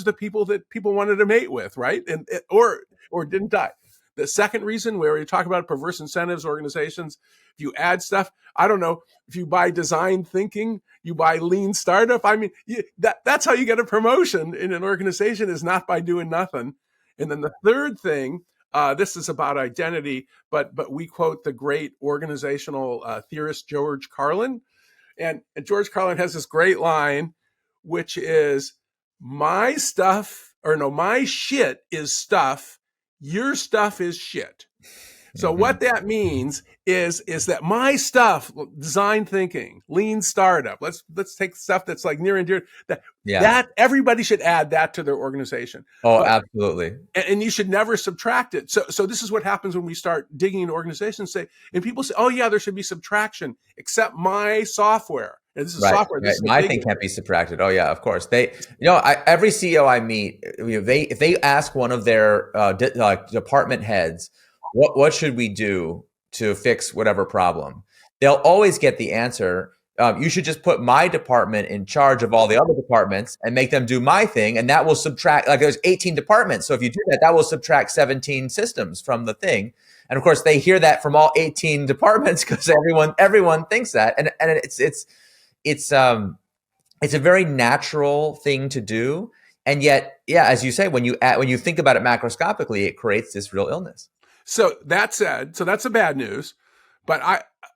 the people that people wanted to mate with, right? Or didn't die. The second reason, where you talk about perverse incentives, organizations, if you add stuff, I don't know, if you buy design thinking, you buy lean startup. I mean, that's how you get a promotion in an organization, is not by doing nothing. And then the third thing, this is about identity, but we quote the great organizational theorist George Carlin. And George Carlin has this great line, which is, my shit is stuff. Your stuff is shit. So what that means is that my stuff, design thinking, lean startup, let's take stuff that's like near and dear, that everybody should add that to their organization. Absolutely. And you should never subtract it. So this is what happens when we start digging into organizations, and people say, oh yeah, there should be subtraction, except my software. And this is software. This is my thing can't be subtracted. Oh yeah, of course. Every CEO I meet, if they ask one of their department heads, what should we do to fix whatever problem, they'll always get the answer, You should just put my department in charge of all the other departments and make them do my thing. And that will subtract, like there's 18 departments. So if you do that, that will subtract 17 systems from the thing. And of course they hear that from all 18 departments because everyone thinks that. And it's a very natural thing to do. And yet, yeah, as you say, when you think about it macroscopically, it creates this real illness. So that said, so that's the bad news, but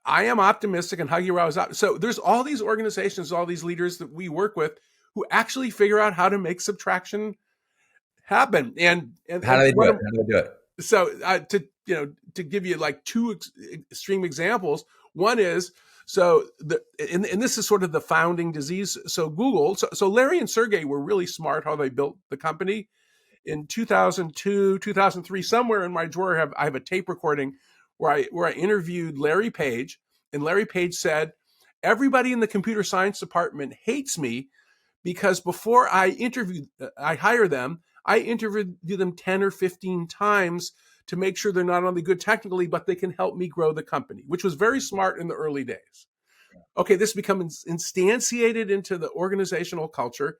I am optimistic and Huggy Rao is up. So there's all these organizations, all these leaders that we work with who actually figure out how to make subtraction happen. And How do they do it? How do they do it? So to give you like two extreme examples, one is and this is sort of the founding disease. So Google, so Larry and Sergey were really smart how they built the company. In 2002, 2003, somewhere in my drawer, I have a tape recording where I interviewed Larry Page, and Larry Page said, "Everybody in the computer science department hates me because before I hire them, I interview them 10 or 15 times to make sure they're not only good technically, but they can help me grow the company," which was very smart in the early days. Okay, this becomes instantiated into the organizational culture.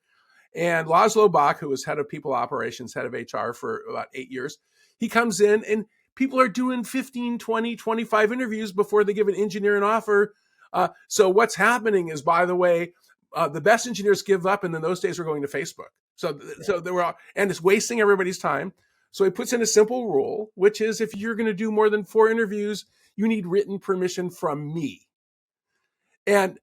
And Laszlo Bach, who was head of people operations, head of HR for about 8 years, he comes in and people are doing 15, 20, 25 interviews before they give an engineer an offer. So what's happening is, by the way, the best engineers give up, and in those days we're going to Facebook. So they were and it's wasting everybody's time. So he puts in a simple rule, which is if you're going to do more than 4 interviews, you need written permission from me. And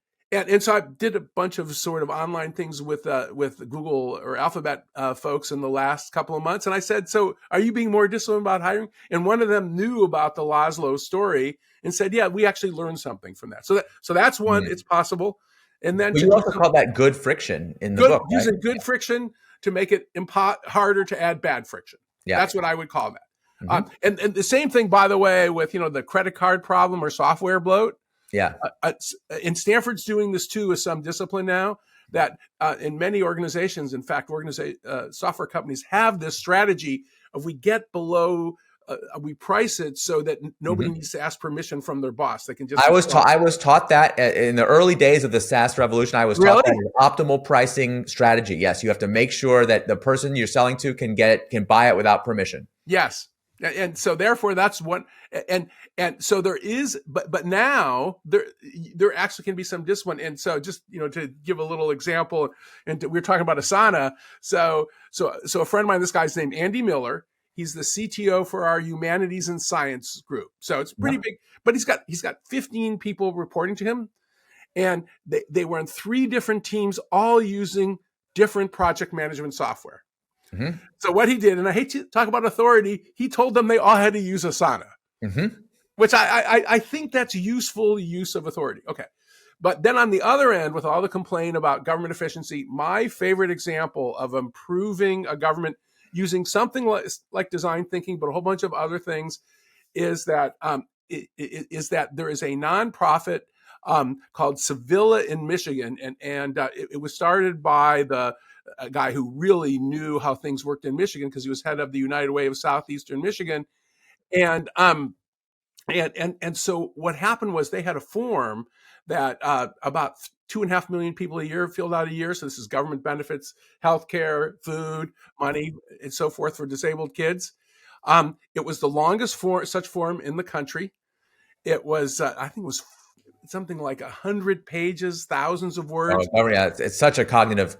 so I did a bunch of sort of online things with Google or Alphabet folks in the last couple of months. And I said, so are you being more disciplined about hiring? And one of them knew about the Laszlo story and said, yeah, we actually learned something from that. So that's one, It's possible. And then you also call that good friction in the book, right? Using good friction to make it harder to add bad friction. Yeah. That's what I would call that. Mm-hmm. And the same thing, by the way, with the credit card problem or software bloat. Yeah. And Stanford's doing this too with some discipline now, that in many organizations, in fact, software companies have this strategy of we get below, we price it so that nobody needs to ask permission from their boss. They can just. I was taught that in the early days of the SaaS revolution. I was taught that an optimal pricing strategy. Yes, you have to make sure that the person you're selling to can buy it without permission. Yes. And so therefore that's one, and so there is, but now there actually can be some discipline. And so just, to give a little example, and we were talking about Asana. So a friend of mine, this guy's named Andy Miller. He's the CTO for our humanities and science group. So it's pretty big, but he's got 15 people reporting to him. And they were in 3 different teams, all using different project management software. Mm-hmm. So what he did, and I hate to talk about authority, he told them they all had to use Asana, which I think that's useful use of authority. Okay. But then on the other end, with all the complaint about government efficiency, my favorite example of improving a government using something like design thinking, but a whole bunch of other things, is that there is a nonprofit called Sevilla in Michigan, and it was started by a guy who really knew how things worked in Michigan because he was head of the United Way of Southeastern Michigan. And so what happened was they had a form that about 2.5 million people a year filled out a year. So this is government benefits, healthcare, food, money, and so forth for disabled kids. It was the longest such form in the country. It was, I think it was something like 100 pages, thousands of words. Oh, yeah, it's such a cognitive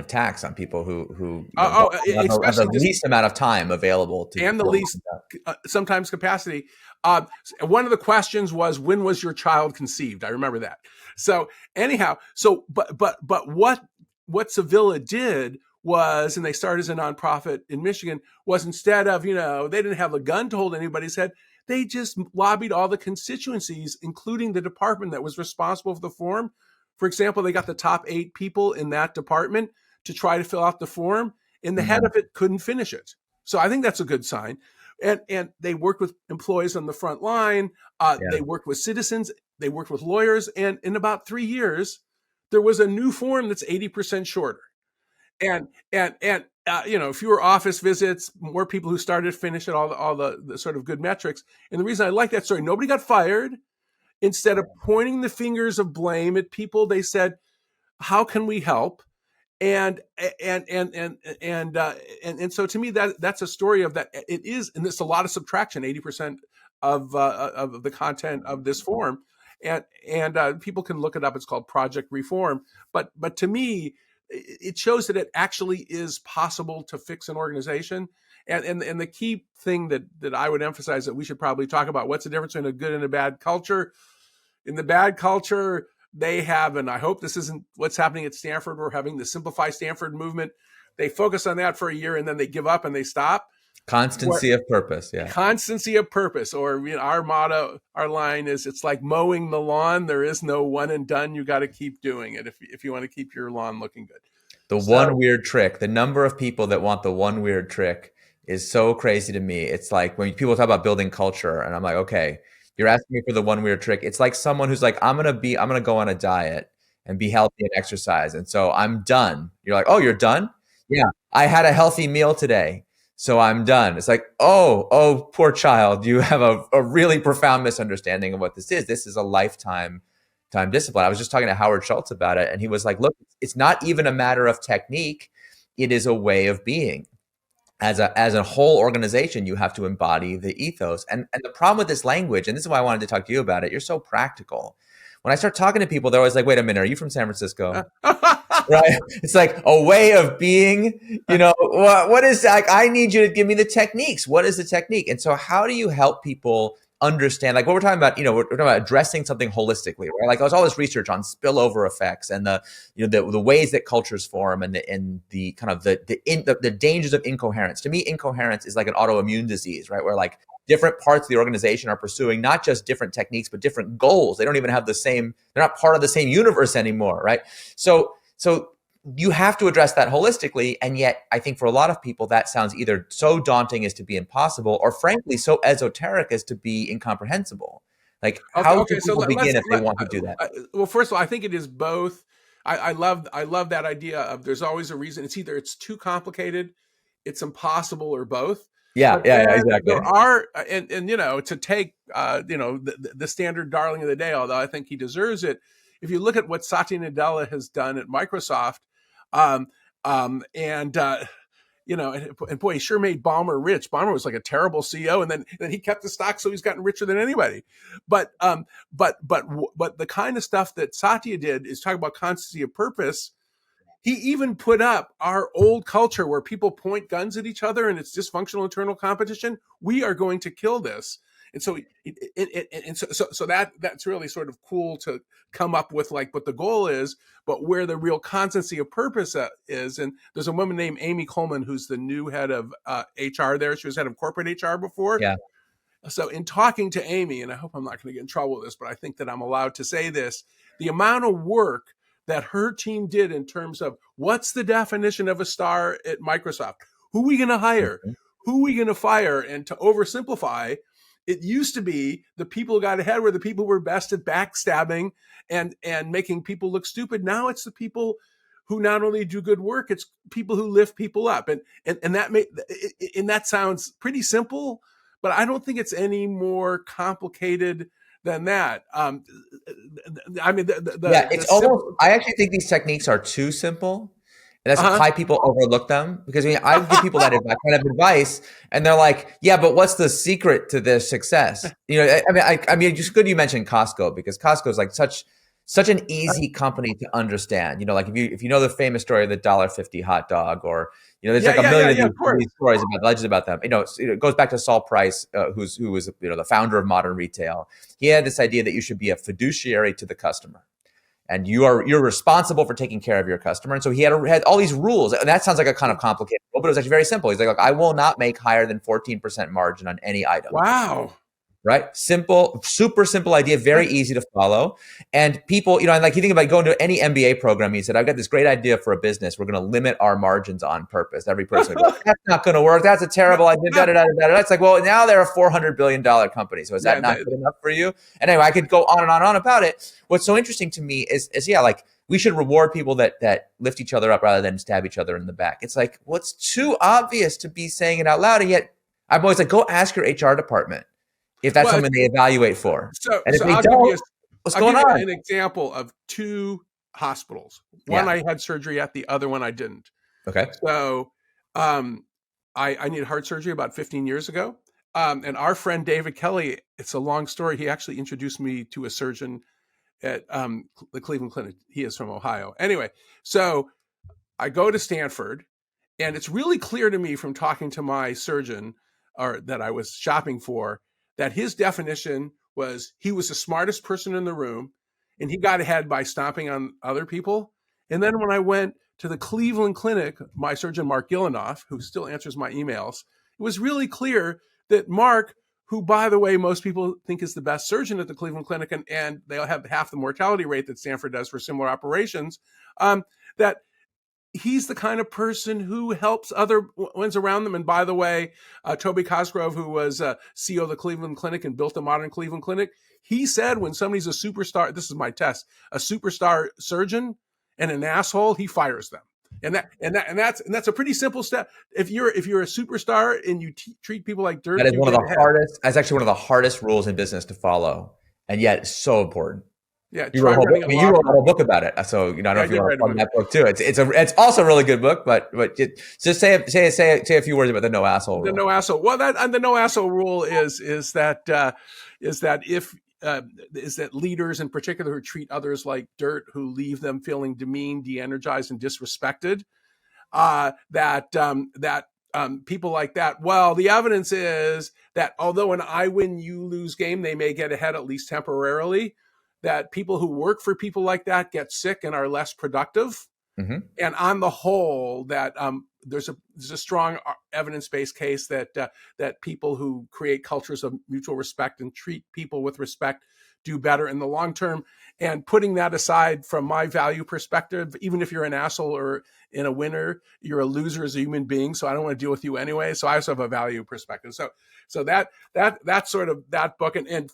tax on people who have the least amount of time available to, and the least sometimes capacity. One of the questions was, when was your child conceived? I remember that. So anyhow, but what Sevilla did was, and they started as a nonprofit in Michigan, was instead of, they didn't have a gun to hold anybody's head. They just lobbied all the constituencies, including the department that was responsible for the form. For example, they got the top 8 people in that department to try to fill out the form, and the head of it couldn't finish it. So I think that's a good sign. And they worked with employees on the front line. They worked with citizens. They worked with lawyers. And in about 3 years, there was a new form that's 80% shorter. And fewer office visits, more people who started to finish it, all the sort of good metrics. And the reason I like that story, nobody got fired. Instead of pointing the fingers of blame at people, they said, how can we help? And so to me, that's a story of that. It is, and it's a lot of subtraction, 80% of the content of this form. And people can look it up. It's called Project Reform. But to me, it shows that it actually is possible to fix an organization. And the key thing that I would emphasize that we should probably talk about, what's the difference between a good and a bad culture? In the bad culture, they have, and I hope this isn't what's happening at Stanford. We're having the Simplify Stanford movement. They focus on that for a year and then they give up and they stop. Constancy of purpose. Yeah. Constancy of purpose. Or our motto, our line is, it's like mowing the lawn. There is no one and done. You got to keep doing it if you want to keep your lawn looking good. The one weird trick, the number of people that want the one weird trick is so crazy to me. It's like when people talk about building culture and I'm like, okay, you're asking me for the one weird trick. It's like someone who's like, I'm going to go on a diet and be healthy and exercise. And so I'm done. You're like, oh, you're done? Yeah. I had a healthy meal today, so I'm done. It's like, oh, poor child. You have a really profound misunderstanding of what this is. This is a lifetime discipline. I was just talking to Howard Schultz about it. And he was like, look, it's not even a matter of technique. It is a way of being. As a whole organization, you have to embody the ethos. And the problem with this language, and this is why I wanted to talk to you about it, you're so practical. When I start talking to people, they're always like, wait a minute, are you from San Francisco? Right? It's like a way of being, what is like, I need you to give me the techniques. What is the technique? And so how do you help people understand, like what we're talking about, we're talking about addressing something holistically, right? Like there's all this research on spillover effects and the ways that cultures form and the kind of the dangers of incoherence. To me, incoherence is like an autoimmune disease, right? Where like different parts of the organization are pursuing not just different techniques, but different goals. They don't even have they're not part of the same universe anymore, right? So you have to address that holistically. And yet I think for a lot of people, that sounds either so daunting as to be impossible or frankly, so esoteric as to be incomprehensible. Like how do people begin if they want to do that? Well, first of all, I think it is both. I love that idea of there's always a reason. It's either it's too complicated, it's impossible, or both. Yeah, exactly. There are, and to take, the standard darling of the day, although I think he deserves it. If you look at what Satya Nadella has done at Microsoft, and boy, he sure made Ballmer rich. Ballmer was like a terrible CEO, and then he kept the stock, so he's gotten richer than anybody. But the kind of stuff that Satya did is talk about constancy of purpose. He even put up our old culture where people point guns at each other and it's dysfunctional internal competition. We are going to kill this. And so, that's really sort of cool to come up with, like what the goal is, but where the real constancy of purpose is. And there's a woman named Amy Coleman who's the new head of HR there. She was head of corporate HR before. Yeah. So in talking to Amy, and I hope I'm not going to get in trouble with this, but I think that I'm allowed to say this, the amount of work that her team did in terms of what's the definition of a star at Microsoft, who are we going to hire, who are we going to fire, and to oversimplify, it used to be the people who got ahead were the people who were best at backstabbing and making people look stupid. Now it's the people who not only do good work, it's people who lift people up. And that sounds pretty simple, but I don't think it's any more complicated than that. I mean, I actually think these techniques are too simple. And that's why people overlook them, because I give people that kind of advice and they're like, yeah, but what's the secret to their success? I mean, just good you mentioned Costco, because Costco is like such an easy company to understand. Like if you know the famous story of the $1.50 hot dog, or there's like a million of these stories about legends about them. It goes back to Saul Price, who was the founder of modern retail. He had this idea that you should be a fiduciary to the customer. And you're responsible for taking care of your customer. And so he had all these rules. And that sounds like a kind of complicated rule, but it was actually very simple. He's like, look, I will not make higher than 14% margin on any item. Wow. Right? Simple, super simple idea, very easy to follow. And people, and like you think about going to any MBA program, he said, I've got this great idea for a business. We're going to limit our margins on purpose. Every person would go, that's not going to work. That's a terrible idea. It's like, well, now they're a $400 billion company. So is that not good enough for you? And anyway, I could go on and on and on about it. What's so interesting to me is like, we should reward people that lift each other up rather than stab each other in the back. It's like, well, it's too obvious to be saying it out loud. And yet I'm always like, go ask your HR department. if that's Well, something they evaluate for. And if so they don't, what's I'll going give you on? an example of two hospitals. One Yeah. I had surgery at, the other one I didn't. Okay. So um, I needed heart surgery about 15 years ago. And our friend David Kelly, it's a long story. He actually introduced me to a surgeon at the Cleveland Clinic. He is from Ohio. Anyway, so I go to Stanford, and it's really clear to me from talking to my surgeon, or that I was shopping for, that his definition was he was the smartest person in the room, and he got ahead by stomping on other people. And then when I went to the Cleveland Clinic, my surgeon, Mark Gillenoff, who still answers my emails, it was really clear that Mark, who, by the way, most people think is the best surgeon at the Cleveland Clinic, and they'll have half the mortality rate that Stanford does for similar operations, that he's the kind of person who helps other ones around them. And by the way, Toby Cosgrove, who was CEO of the Cleveland Clinic and built the modern Cleveland Clinic, he said when somebody's a superstar, this is my test, a superstar surgeon and an asshole, he fires them. And that's a pretty simple step. If you're a superstar and you treat people like dirt, That is you one of get the ahead. hardest. That's actually one of the hardest rules in business to follow, and yet it's so important. Yeah, You wrote try a whole book. running I a mean, you law wrote a firm. whole book about it. So I don't know Yeah, I if you did want to write a plug book. that book too. It's also a really good book. But just say a few words about the no asshole The rule. no asshole. Well, that and the no asshole rule is that if is that leaders in particular who treat others like dirt, who leave them feeling demeaned, de-energized, and disrespected, that people like that. Well, the evidence is that although an I win, you lose game, they may get ahead at least temporarily. That people who work for people like that get sick and are less productive. Mm-hmm. And on the whole, that there's a strong evidence-based case that people who create cultures of mutual respect and treat people with respect do better in the long term. And putting that aside, from my value perspective, even if you're an asshole or in a winner, you're a loser as a human being. So I don't want to deal with you anyway. So I also have a value perspective. So that's sort of that book. And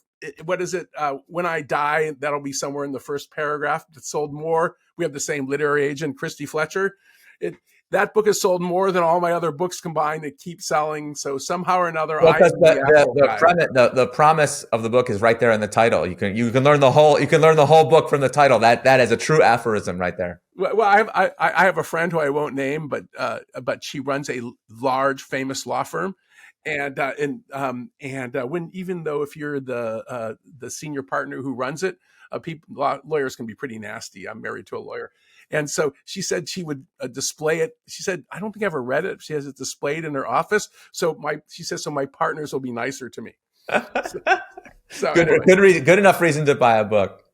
what is it? When I die, that'll be somewhere in the first paragraph. It sold more. We have the same literary agent, Christy Fletcher. That book has sold more than all my other books combined. It keeps selling. So somehow or another, Well, I because am the asshole guy. the premise of the book is right there in the title. You can learn the whole book from the title. That is a true aphorism right there. Well, I have a friend who I won't name, but she runs a large, famous law firm, and when, even though if you're the senior partner who runs it, lawyers can be pretty nasty. I'm married to a lawyer, and so she said she would display it. She said, I don't think I ever read it. She has it displayed in her office. She says, so my partners will be nicer to me. So anyway. Good enough reason to buy a book.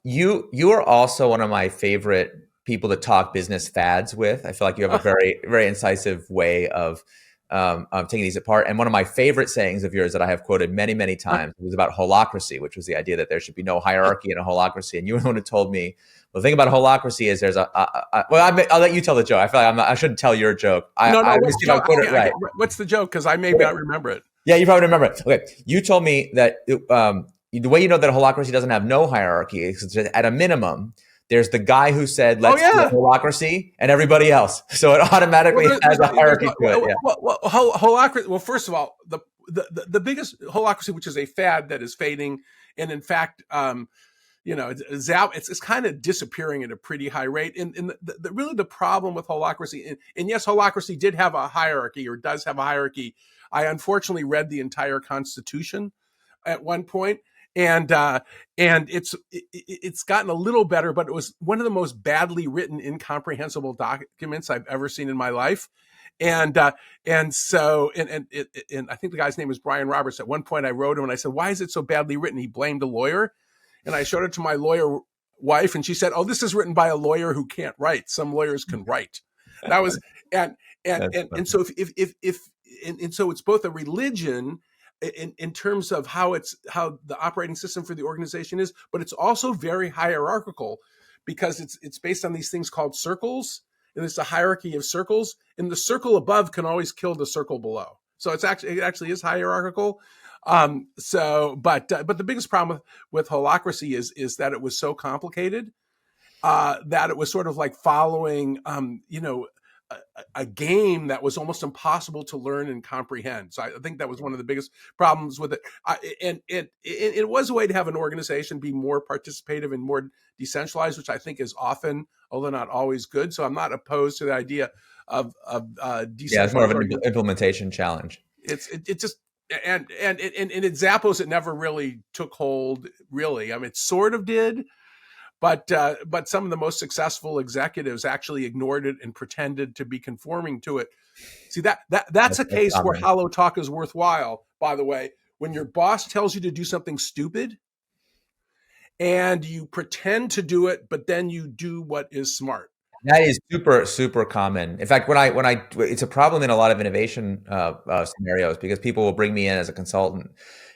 You are also one of my favorite people to talk business fads with. I feel like you have a very, very incisive way of taking these apart. And one of my favorite sayings of yours that I have quoted many, many times was about holacracy, which was the idea that there should be no hierarchy in a holacracy. And you were the one who told me, well, the thing about holacracy is there's I'll let you tell the joke. I feel like I shouldn't tell your joke. What's the joke? Because I may not remember it. Yeah, you probably remember it. Okay, you told me that the way you know that holacracy doesn't have no hierarchy is at a minimum, there's the guy who said, let's do holacracy, and everybody else. So it automatically has a hierarchy to it. Yeah. Holacracy. Well, first of all, the biggest holacracy, which is a fad that is fading, and in fact, it's kind of disappearing at a pretty high rate. And really the problem with holacracy, and yes, holacracy did have a hierarchy, or does have a hierarchy. I unfortunately read the entire Constitution at one point, and it's gotten a little better, but it was one of the most badly written, incomprehensible documents I've ever seen in my life. And I think the guy's name is Brian Roberts. At one point I wrote him and I said, why is it so badly written? He blamed a lawyer. And I showed it to my lawyer wife, and she said, oh, this is written by a lawyer who can't write. Some lawyers can write. That was, and so so it's both a religion in terms of how the operating system for the organization is, but it's also very hierarchical, because it's based on these things called circles, and it's a hierarchy of circles, and the circle above can always kill the circle below. So it actually is hierarchical. But the biggest problem with holacracy is that it was so complicated, that it was sort of like following, a game that was almost impossible to learn and comprehend. So I think that was one of the biggest problems with it. And it was a way to have an organization be more participative and more decentralized, which I think is often, although not always, good. So I'm not opposed to the idea of decentralized. Yeah, it's more of an implementation challenge. It just and at Zappos it never really took hold. Really, I mean, it sort of did. But some of the most successful executives actually ignored it and pretended to be conforming to it. See, that's a case where hollow talk is worthwhile, by the way. When your boss tells you to do something stupid and you pretend to do it, but then you do what is smart. That is super, super common. In fact, it's a problem in a lot of innovation scenarios, because people will bring me in as a consultant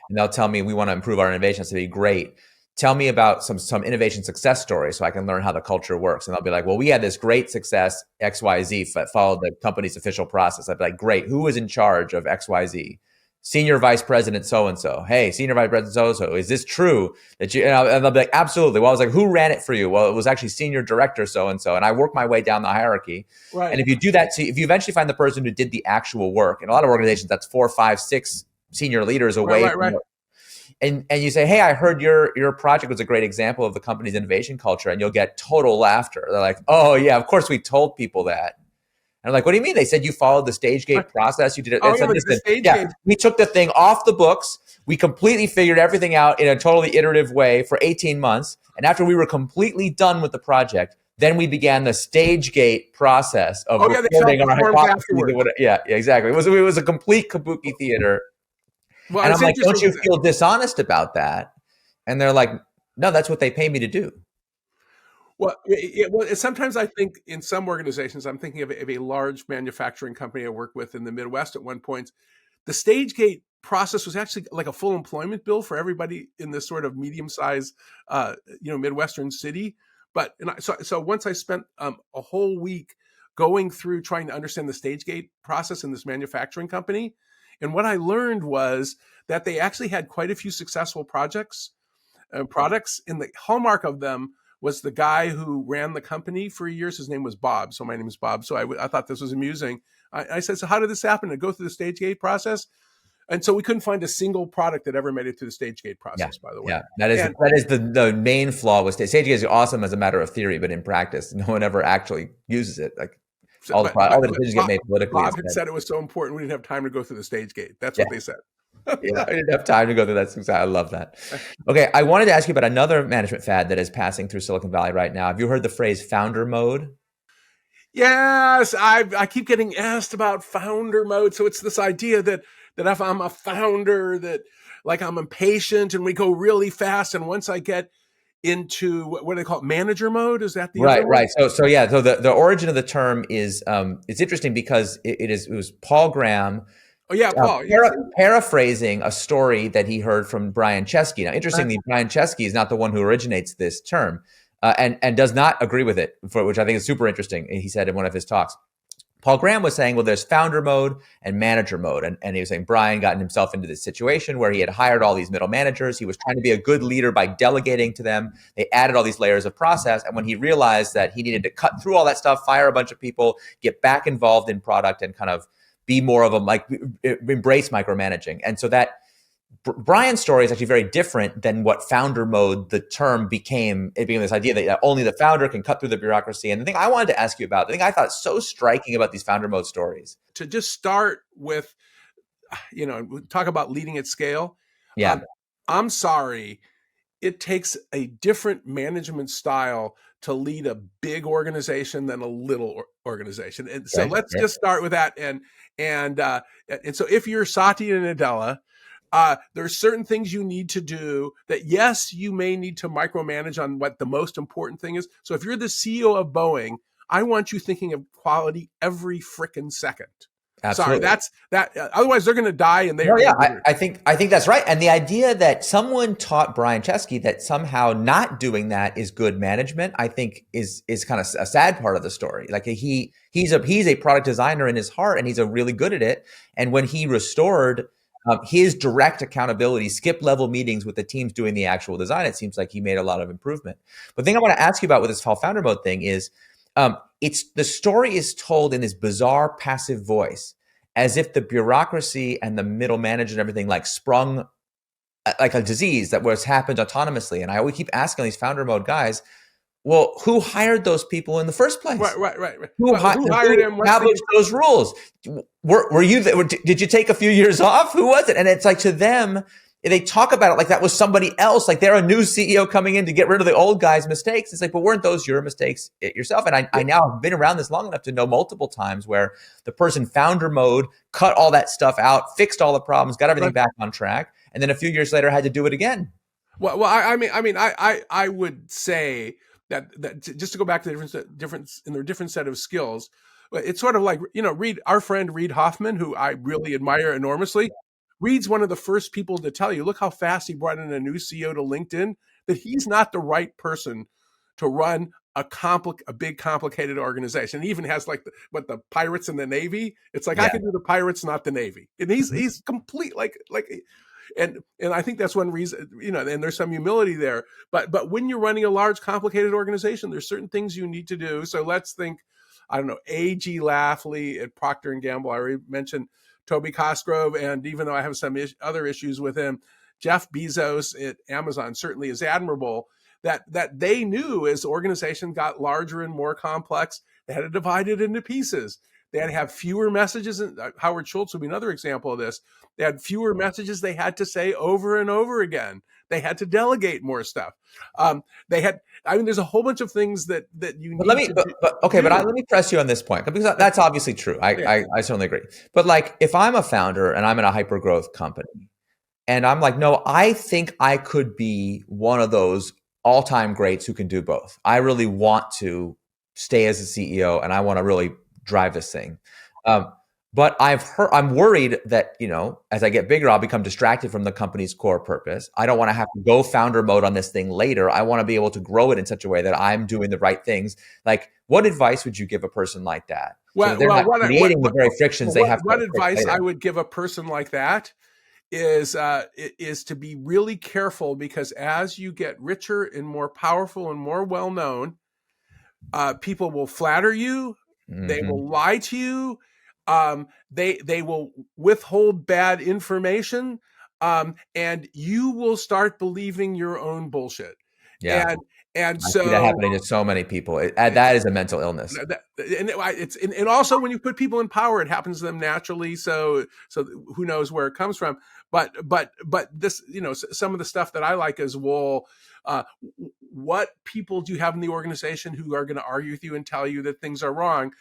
and they'll tell me, we want to improve our innovation. So it'd be great. Tell me about some innovation success stories so I can learn how the culture works. And I'll be like, well, we had this great success, XYZ, that followed the company's official process. I'd be like, great. Who was in charge of XYZ? Senior Vice President so-and-so. Hey, Senior Vice President so-and-so, is this true that you, and I'll be like, absolutely. Well, I was like, who ran it for you? Well, it was actually Senior Director so-and-so. And I work my way down the hierarchy. Right. And if you do that, if you eventually find the person who did the actual work, in a lot of organizations, that's 4, 5, 6 senior leaders away. Right. And you say, hey, I heard your project was a great example of the company's innovation culture, and you'll get total laughter. They're like, oh yeah, of course we told people that. And I'm like, what do you mean? They said you followed the StageGate process. You did it. We took the thing off the books. We completely figured everything out in a totally iterative way for 18 months. And after we were completely done with the project, then we began the StageGate process of recording our hypotheses. Yeah, exactly. It was a complete kabuki theater. Well, and I'm like, don't you feel dishonest about that? And they're like, no, that's what they pay me to do. Well, sometimes I think in some organizations, I'm thinking of a large manufacturing company I worked with in the Midwest at one point. The StageGate process was actually like a full employment bill for everybody in this sort of medium-sized, Midwestern city. But so once I spent a whole week going through trying to understand the StageGate process in this manufacturing company. And what I learned was that they actually had quite a few successful products. And the hallmark of them was the guy who ran the company for years. His name was Bob. So my name is Bob. So I thought this was amusing. I said, so how did this happen? To go through the StageGate process? And so we couldn't find a single product that ever made it through the StageGate process, by the way. Yeah, that is the main flaw with StageGate. Is awesome as a matter of theory, but in practice, no one ever actually uses it. Like, all the decisions get made politically. Bob had said it was so important we didn't have time to go through the StageGate. That's what they said. Yeah, I didn't have time to go through that. I love that. Okay, I wanted to ask you about another management fad that is passing through Silicon Valley right now. Have you heard the phrase founder mode? Yes, I keep getting asked about founder mode. So it's this idea that if I'm a founder, that like I'm impatient and we go really fast. And once I get into what do they call it, manager mode? Is that the right? So the origin of the term is it's interesting because it was Paul Graham. Oh yeah, Paul. Paraphrasing a story that he heard from Brian Chesky. Now, interestingly, Brian Chesky is not the one who originates this term, and does not agree with it, which I think is super interesting. He said in one of his talks. Paul Graham was saying, well, there's founder mode and manager mode. And he was saying Brian gotten himself into this situation where he had hired all these middle managers. He was trying to be a good leader by delegating to them. They added all these layers of process. And when he realized that he needed to cut through all that stuff, fire a bunch of people, get back involved in product and kind of be more of embrace micromanaging. And so that Brian's story is actually very different than what founder mode, the term became. It became this idea that only the founder can cut through the bureaucracy. And the thing I wanted to ask you about, the thing I thought so striking about these founder mode stories. To just start with, talk about leading at scale. Yeah. I'm sorry. It takes a different management style to lead a big organization than a little organization. And so let's just start with that. And so if you're Satya Nadella, there's certain things you need to do that, yes, you may need to micromanage on what the most important thing is. So if you're the CEO of Boeing, I want you thinking of quality every frickin' second. Absolutely. Sorry, that. Otherwise, they're going to die. And I think that's right. And the idea that someone taught Brian Chesky that somehow not doing that is good management, I think is kind of a sad part of the story. Like he's a product designer in his heart, and he's really good at it. And when he restored his direct accountability, skip level meetings with the teams doing the actual design, it seems like he made a lot of improvement. But the thing I want to ask you about with this founder mode thing is, It's the story is told in this bizarre passive voice, as if the bureaucracy and the middle manager and everything like sprung like a disease that was happened autonomously. And I always keep asking these founder mode guys, well, who hired those people in the first place? Right. Who, Well, who hired him? established those rules? Were you? Did you take a few years off? Who was it? And it's like, to them, they talk about it like that was somebody else. Like they're a new CEO coming in to get rid of the old guy's mistakes. It's like, but weren't those your mistakes yourself? And I now have been around this long enough to know multiple times where the person founder mode cut all that stuff out, fixed all the problems, got everything back on track, and then a few years later had to do it again. Well, I would say that just to go back to the difference in their different set of skills, it's sort of like, our friend Reid Hoffman, who I really admire enormously. Reid's one of the first people to tell you, look how fast he brought in a new CEO to LinkedIn, that he's not the right person to run a big complicated organization. He even has like the pirates and the Navy. It's like, I can do the pirates, not the Navy. And he's complete and I think that's one reason, and there's some humility there. But when you're running a large, complicated organization, there's certain things you need to do. So let's think, I don't know, A.G. Lafley at Procter and Gamble. I already mentioned Toby Cosgrove, and even though I have some other issues with him, Jeff Bezos at Amazon certainly is admirable. That they knew as the organization got larger and more complex, they had to divide it into pieces. They had to have fewer messages. And Howard Schultz would be another example of this. They had fewer messages they had to say over and over again. They had to delegate more stuff. There's a whole bunch of things that you need to do. But let me press you on this point, because that's obviously true. I certainly agree. But like, if I'm a founder and I'm in a hyper growth company and I'm like, no, I think I could be one of those all-time greats who can do both. I really want to stay as a CEO and I want to really drive this thing. But I'm worried that, as I get bigger, I'll become distracted from the company's core purpose. I don't want to have to go founder mode on this thing later. I want to be able to grow it in such a way that I'm doing the right things. Like, what advice would you give a person like that? Well, so they're not creating the very frictions they have. What advice I would give a person like that is to be really careful, because as you get richer and more powerful and more well-known, people will flatter you. Mm-hmm. They will lie to you. They will withhold bad information, and you will start believing your own bullshit. Yeah. And so I see that happening to so many people. That is a mental illness. And also when you put people in power, it happens to them naturally. So who knows where it comes from? But this, some of the stuff that I like is, well, what people do you have in the organization who are going to argue with you and tell you that things are wrong?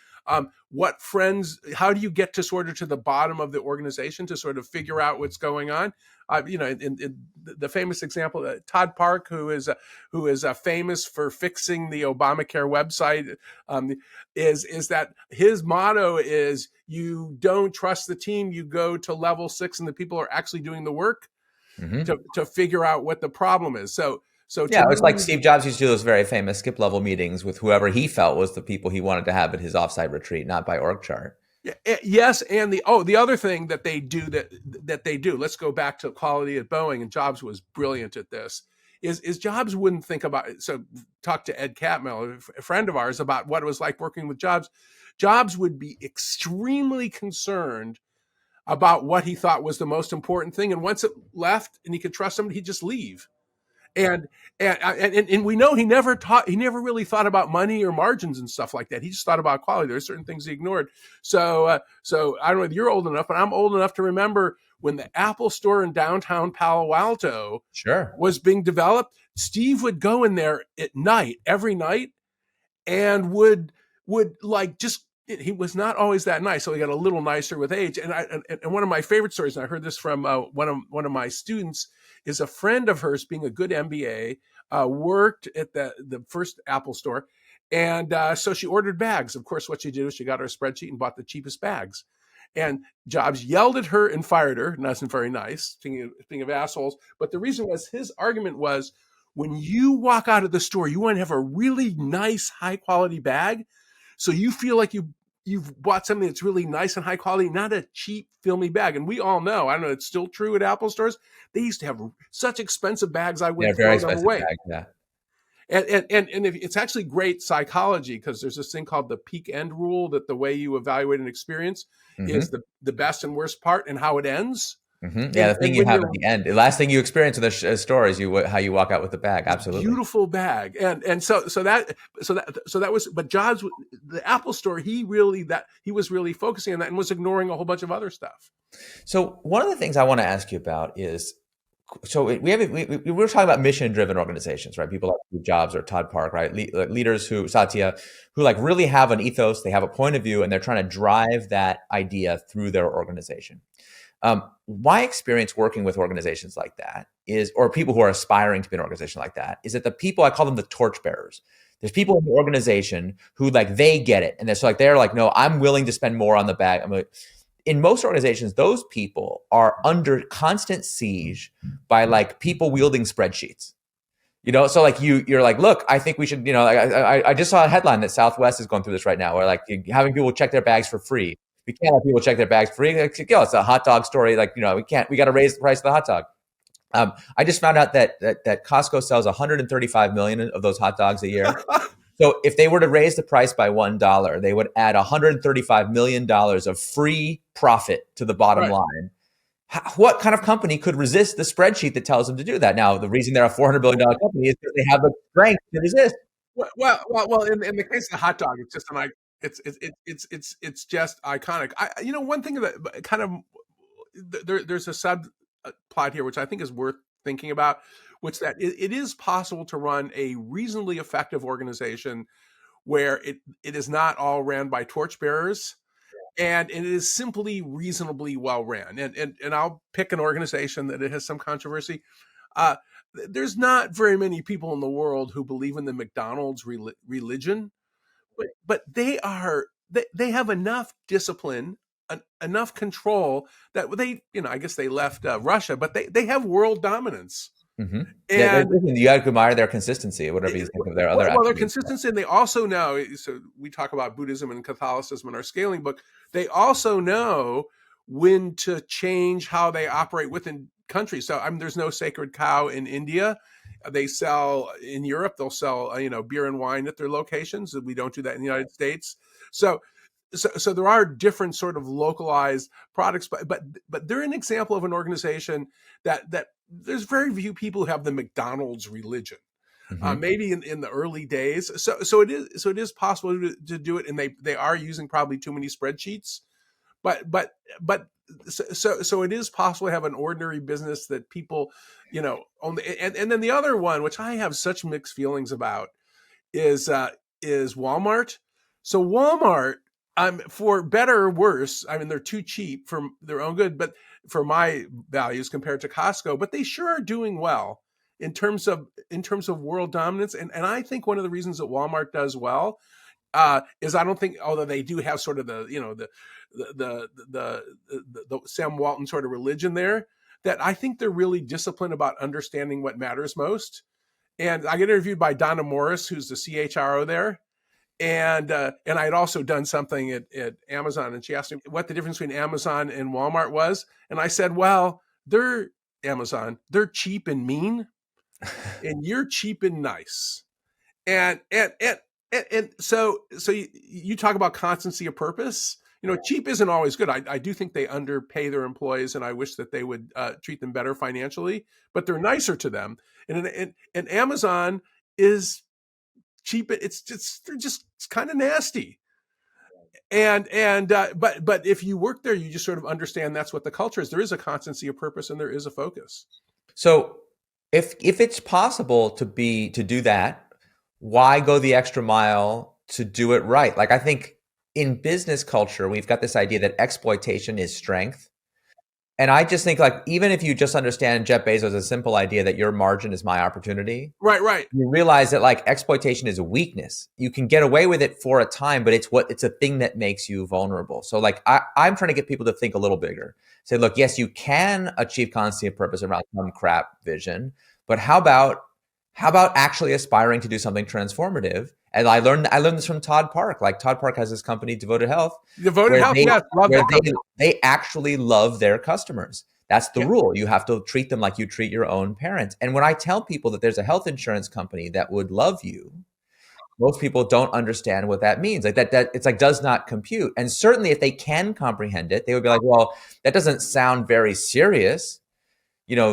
What friends, how do you get to sort of to the bottom of the organization to sort of figure out what's going on? In the famous example, Todd Park, who is famous for fixing the Obamacare website, is that his motto is, you don't trust the team, you go to level 6 and the people are actually doing the work to figure out what the problem is. So it's like Steve Jobs used to do those very famous skip level meetings with whoever he felt was the people he wanted to have at his offsite retreat, not by org chart. Yes, and the other thing that they do, let's go back to quality at Boeing, and Jobs was brilliant at this, is Jobs wouldn't think about it. So talk to Ed Catmull, a friend of ours, about what it was like working with Jobs. Jobs would be extremely concerned about what he thought was the most important thing, and once it left and he could trust somebody, he'd just leave. And we know he never really thought about money or margins and stuff like that. He just thought about quality. There's certain things he ignored. So I don't know if you're old enough, but I'm old enough to remember when the Apple store in downtown Palo Alto was being developed. Steve would go in there at night, every night, and would like just. He was not always that nice, so he got a little nicer with age. And one of my favorite stories, and I heard this from one of my students, is a friend of hers, being a good MBA, worked at the first Apple store, and so she ordered bags. Of course, what she did was she got her spreadsheet and bought the cheapest bags. And Jobs yelled at her and fired her. And that's very nice. Speaking of assholes, but the reason was, his argument was, when you walk out of the store, you want to have a really nice, high quality bag, so you feel like you've bought something that's really nice and high quality, not a cheap, filmy bag. And we all know, I don't know, it's still true at Apple stores, they used to have such expensive bags, I wouldn't throw them away. Bags, And if, it's actually great psychology, because there's this thing called the peak end rule, that the way you evaluate an experience is the best and worst part and how it ends. Yeah, the thing And you when have you're at the end, the last thing you experience in the store is how you walk out with the bag. this Absolutely. beautiful bag, and so that was. But Jobs, the Apple Store, he was really focusing on that and was ignoring a whole bunch of other stuff. So one of the things I want to ask you about is, so we were talking about mission-driven organizations, right? People like Steve Jobs or Todd Park, right? Leaders who, Satya, who like really have an ethos, they have a point of view, and they're trying to drive that idea through their organization. My experience working with organizations like that is, or people who are aspiring to be an organization like that, is that the people, I call them the torchbearers. There's people in the organization who like, they get it. And they're like, no, I'm willing to spend more on the bag. I'm like, in most organizations, those people are under constant siege by like people wielding spreadsheets. So like you're like, look, I think we should, I just saw a headline that Southwest is going through this right now, where like having people check their bags for free. We can't have people check their bags free. It's a hot dog story. Like, we got to raise the price of the hot dog. I just found out that Costco sells 135 million of those hot dogs a year. So if they were to raise the price by $1, they would add $135 million of free profit to the bottom line. What kind of company could resist the spreadsheet that tells them to do that? Now, the reason they're a $400 billion company is because they have the strength to resist. Well. In the case of the hot dog, it's just it's just iconic. One thing that kind of there's a subplot here which I think is worth thinking about, which that it is possible to run a reasonably effective organization where it is not all ran by torchbearers, and it is simply reasonably well ran. And I'll pick an organization that it has some controversy. There's not very many people in the world who believe in the McDonald's religion, but they have enough discipline, enough control that they, I guess they left Russia, but they have world dominance. Mm-hmm. And you got to admire their consistency, whatever you think of their other attributes. Their consistency, and they also know, so we talk about Buddhism and Catholicism in our scaling book, they also know when to change how they operate within countries. So there's no sacred cow in India. They sell in Europe, they'll sell beer and wine at their locations. We don't do that in the United States. So there are different sort of localized products, but they're an example of an organization that there's very few people who have the McDonald's religion. Mm-hmm. Maybe in the early days. So it is possible to do it, and they are using probably too many spreadsheets. But so it is possible to have an ordinary business that people, only, and then the other one, which I have such mixed feelings about, is Walmart. So Walmart, for better or worse, they're too cheap for their own good, but for my values compared to Costco, but they sure are doing well in terms of world dominance. And I think one of the reasons that Walmart does well is, I don't think, although they do have sort of the Sam Walton sort of religion there, that I think they're really disciplined about understanding what matters most. And I get interviewed by Donna Morris, who's the CHRO there. And I had also done something at Amazon, and she asked me what the difference between Amazon and Walmart was. And I said, well, they're cheap and mean, and you're cheap and nice. And so you talk about constancy of purpose. Cheap isn't always good. I do think they underpay their employees, and I wish that they would treat them better financially, but they're nicer to them. And Amazon is cheap. They're just kind of nasty. But if you work there, you just sort of understand that's what the culture is. There is a constancy of purpose, and there is a focus. So if it's possible to do that, why go the extra mile to do it right? Like, I think in business culture, we've got this idea that exploitation is strength. And I just think, like, even if you just understand Jeff Bezos' a simple idea that your margin is my opportunity, right, you realize that like exploitation is a weakness. You can get away with it for a time, but it's a thing that makes you vulnerable. So like I'm trying to get people to think a little bigger. Say, look, yes, you can achieve constancy of purpose around some crap vision, but how about actually aspiring to do something transformative? And I learned this from Todd Park. Like, Todd Park has this company, Devoted Health. Devoted Health, yes. They actually love their customers. That's the Yeah. rule. You have to treat them like you treat your own parents. And when I tell people that there's a health insurance company that would love you, most people don't understand what that means. Like that it's like does not compute. And certainly if they can comprehend it, they would be like, well, that doesn't sound very serious.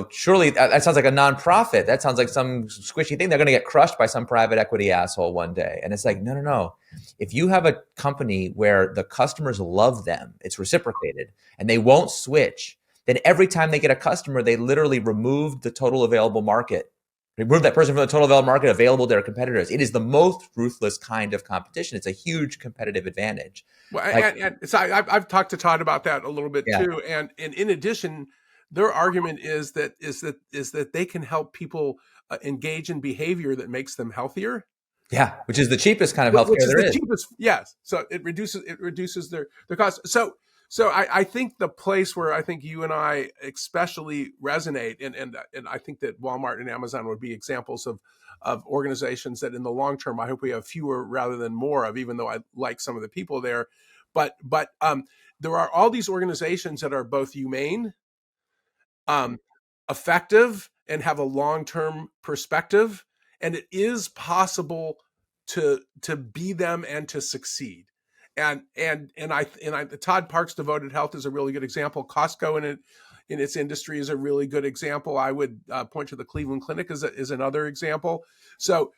Surely that sounds like a nonprofit. That sounds like some squishy thing. They're going to get crushed by some private equity asshole one day. And it's like, no, no, no. If you have a company where the customers love them, it's reciprocated, and they won't switch, then every time they get a customer, they literally remove the total available market. Remove that person from the total available market available to their competitors. It is the most ruthless kind of competition. It's a huge competitive advantage. Well, and so I've talked to Todd about that a little bit Yeah. too. And in addition, their argument is that they can help people engage in behavior that makes them healthier. Yeah, which is the cheapest kind of Which healthcare is there the is. cheapest. Yes. So it reduces their cost. So I think the place where I think you and I especially resonate, and I think that Walmart and Amazon would be examples of organizations that in the long term, I hope we have fewer rather than more of, even though I like some of the people there. But there are all these organizations that are both humane, effective, and have a long-term perspective. And it is possible to be them and to succeed. And the Todd Parks Devoted Health is a really good example. Costco in its industry is a really good example. I would point to the Cleveland Clinic as another example. So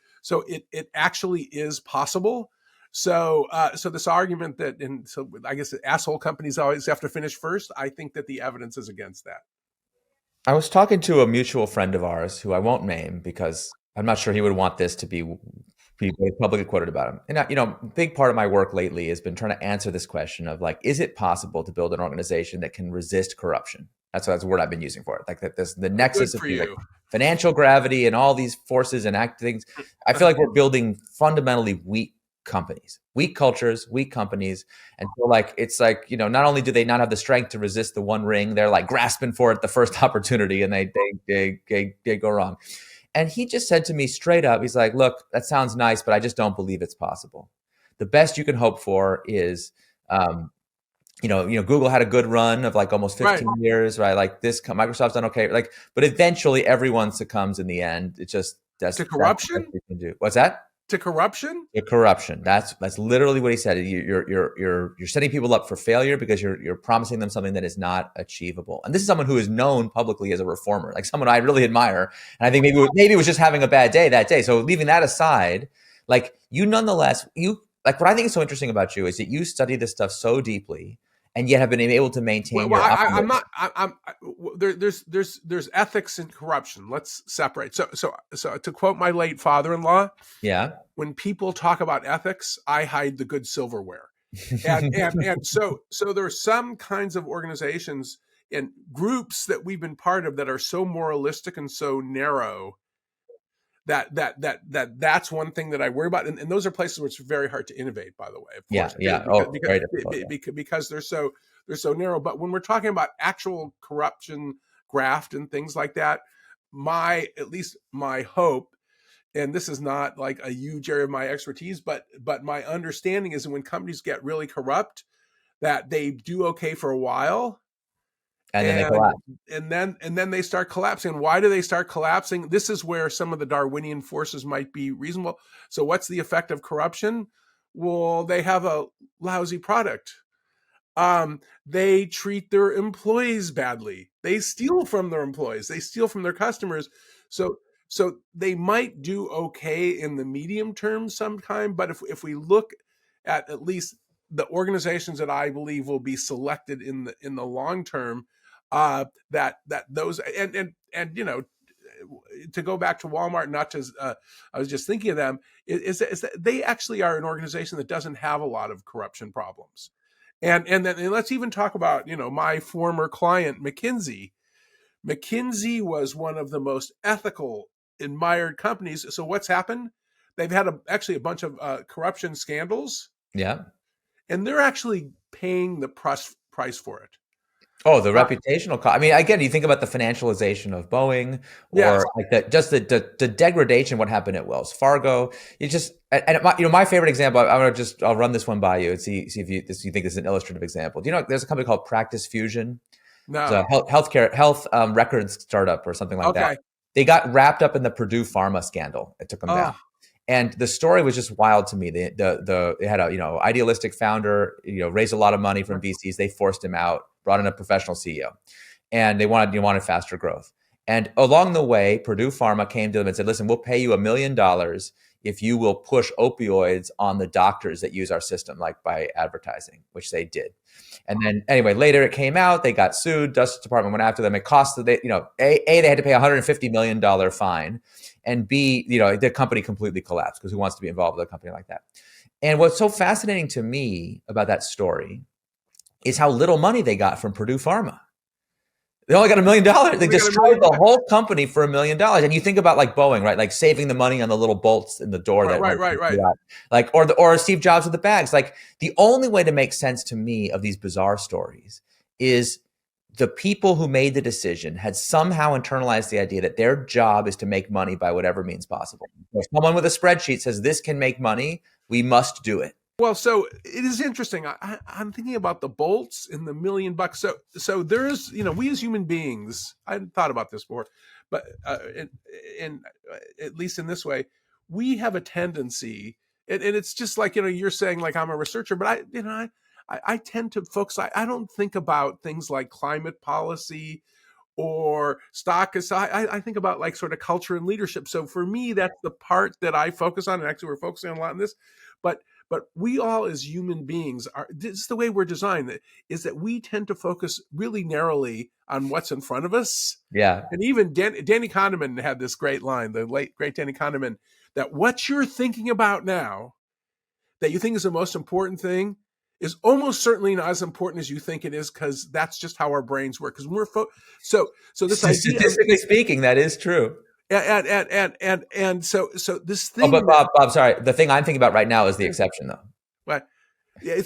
it actually is possible. So this argument that, and so I guess asshole companies always have to finish first. I think that the evidence is against that. I was talking to a mutual friend of ours who I won't name because I'm not sure he would want this to be publicly quoted about him. And big part of my work lately has been trying to answer this question of like, is it possible to build an organization that can resist corruption? That's the word I've been using for it. Like that, the nexus of like financial gravity and all these forces and act things. I feel like we're building fundamentally weak companies, weak cultures, weak companies. And so like, it's like, not only do they not have the strength to resist the one ring, they're like grasping for it the first opportunity, and they go wrong. And he just said to me straight up, he's like, look, that sounds nice, but I just don't believe it's possible. The best you can hope for is, Google had a good run of like almost 15 years, right? Like Microsoft's done okay. Like, but eventually everyone succumbs in the end. It's just, to corruption. That's what you can do. What's that? To corruption? To corruption. That's literally what he said. You're setting people up for failure because you're promising them something that is not achievable. And this is someone who is known publicly as a reformer, like someone I really admire. And I think maybe it was just having a bad day that day. So leaving that aside, like nonetheless, like what I think is so interesting about you is that you study this stuff so deeply and yet have been able to maintain your optimism. There's ethics in corruption. Let's separate. So to quote my late father-in-law, yeah, when people talk about ethics, I hide the good silverware. And so there are some kinds of organizations and groups that we've been part of that are so moralistic and so narrow that's one thing that I worry about. And those are places where it's very hard to innovate, by the way, of course. Because they're so narrow. But when we're talking about actual corruption, graft, and things like that, at least my hope, and this is not like a huge area of my expertise, but my understanding is that when companies get really corrupt, that they do okay for a while. And then they collapse. And then they start collapsing. Why do they start collapsing? This is where some of the Darwinian forces might be reasonable. So what's the effect of corruption? Well, they have a lousy product. They treat their employees badly. They steal from their employees. They steal from their customers. So they might do okay in the medium term sometime. But if we look at least the organizations that I believe will be selected in the long term, that those and to go back to Walmart, not just I was just thinking of them, is that they actually are an organization that doesn't have a lot of corruption problems. And then let's even talk about my former client McKinsey. McKinsey was one of the most ethical, admired companies. So what's happened? They've had actually a bunch of corruption scandals. Yeah. And they're actually paying the price for it. Oh, the reputational cost. I mean, again, you think about the financialization of Boeing, or like the degradation, what happened at Wells Fargo. You just, and my favorite example, I'll run this one by you and see if you think this is an illustrative example. Do you know, there's a company called Practice Fusion. It was No. a health records startup or something like that. Okay. They got wrapped up in the Purdue Pharma scandal. It took them down. Oh, And the story was just wild to me. They had a idealistic founder, raised a lot of money from VCs. They forced him out, brought in a professional CEO, and they wanted faster growth. And along the way, Purdue Pharma came to them and said, "Listen, we'll pay you $1 million if you will push opioids on the doctors that use our system, like by advertising," which they did. And then anyway, later it came out, they got sued. Justice Department went after them. It cost they had to pay $150 million fine, and B, the company completely collapsed because who wants to be involved with a company like that? And what's so fascinating to me about that story is how little money they got from Purdue Pharma. They only got $1 million. They destroyed the whole company for $1 million. And you think about like Boeing, right? Like saving the money on the little bolts in the door. Right. Like, or Steve Jobs with the bags. Like the only way to make sense to me of these bizarre stories is the people who made the decision had somehow internalized the idea that their job is to make money by whatever means possible. If someone with a spreadsheet says this can make money, we must do it. Well, so it is interesting. I'm thinking about the bolts in the $1 million. So there's, we as human beings, I hadn't thought about this before, but in at least in this way, we have a tendency, and it's just like, you're saying like I'm a researcher, but I tend to focus. I don't think about things like climate policy or stock. I think about like sort of culture and leadership. So for me, that's the part that I focus on. And actually, we're focusing on a lot on this, but we all as human beings this is the way we're designed, is that we tend to focus really narrowly on what's in front of us. Yeah. And even Danny Kahneman had this great line, the late great Danny Kahneman, that what you're thinking about now that you think is the most important thing is almost certainly not as important as you think it is, because that's just how our brains work. Because when we're so this idea, statistically speaking, that is true. And so this thing. Oh, but Bob, sorry. The thing I'm thinking about right now is the exception, though. What? Yeah,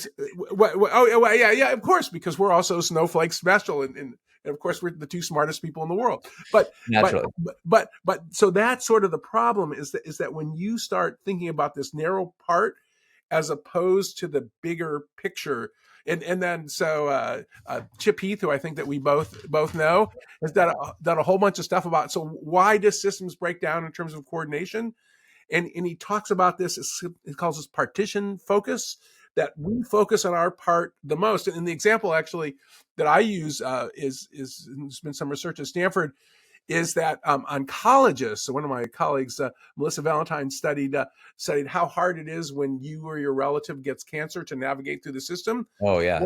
yeah, of course, because we're also snowflake special, and of course we're the two smartest people in the world. But naturally, but so that's sort of the problem is that when you start thinking about this narrow part as opposed to the bigger picture. And then so Chip Heath, who I think that we both know, has done a whole bunch of stuff about, so why do systems break down in terms of coordination? And he talks about this, he calls this partition focus, that we focus on our part the most. And the example actually that I use is there's been some research at Stanford, is that oncologists, so one of my colleagues, Melissa Valentine, studied how hard it is when you or your relative gets cancer to navigate through the system. Oh, yeah.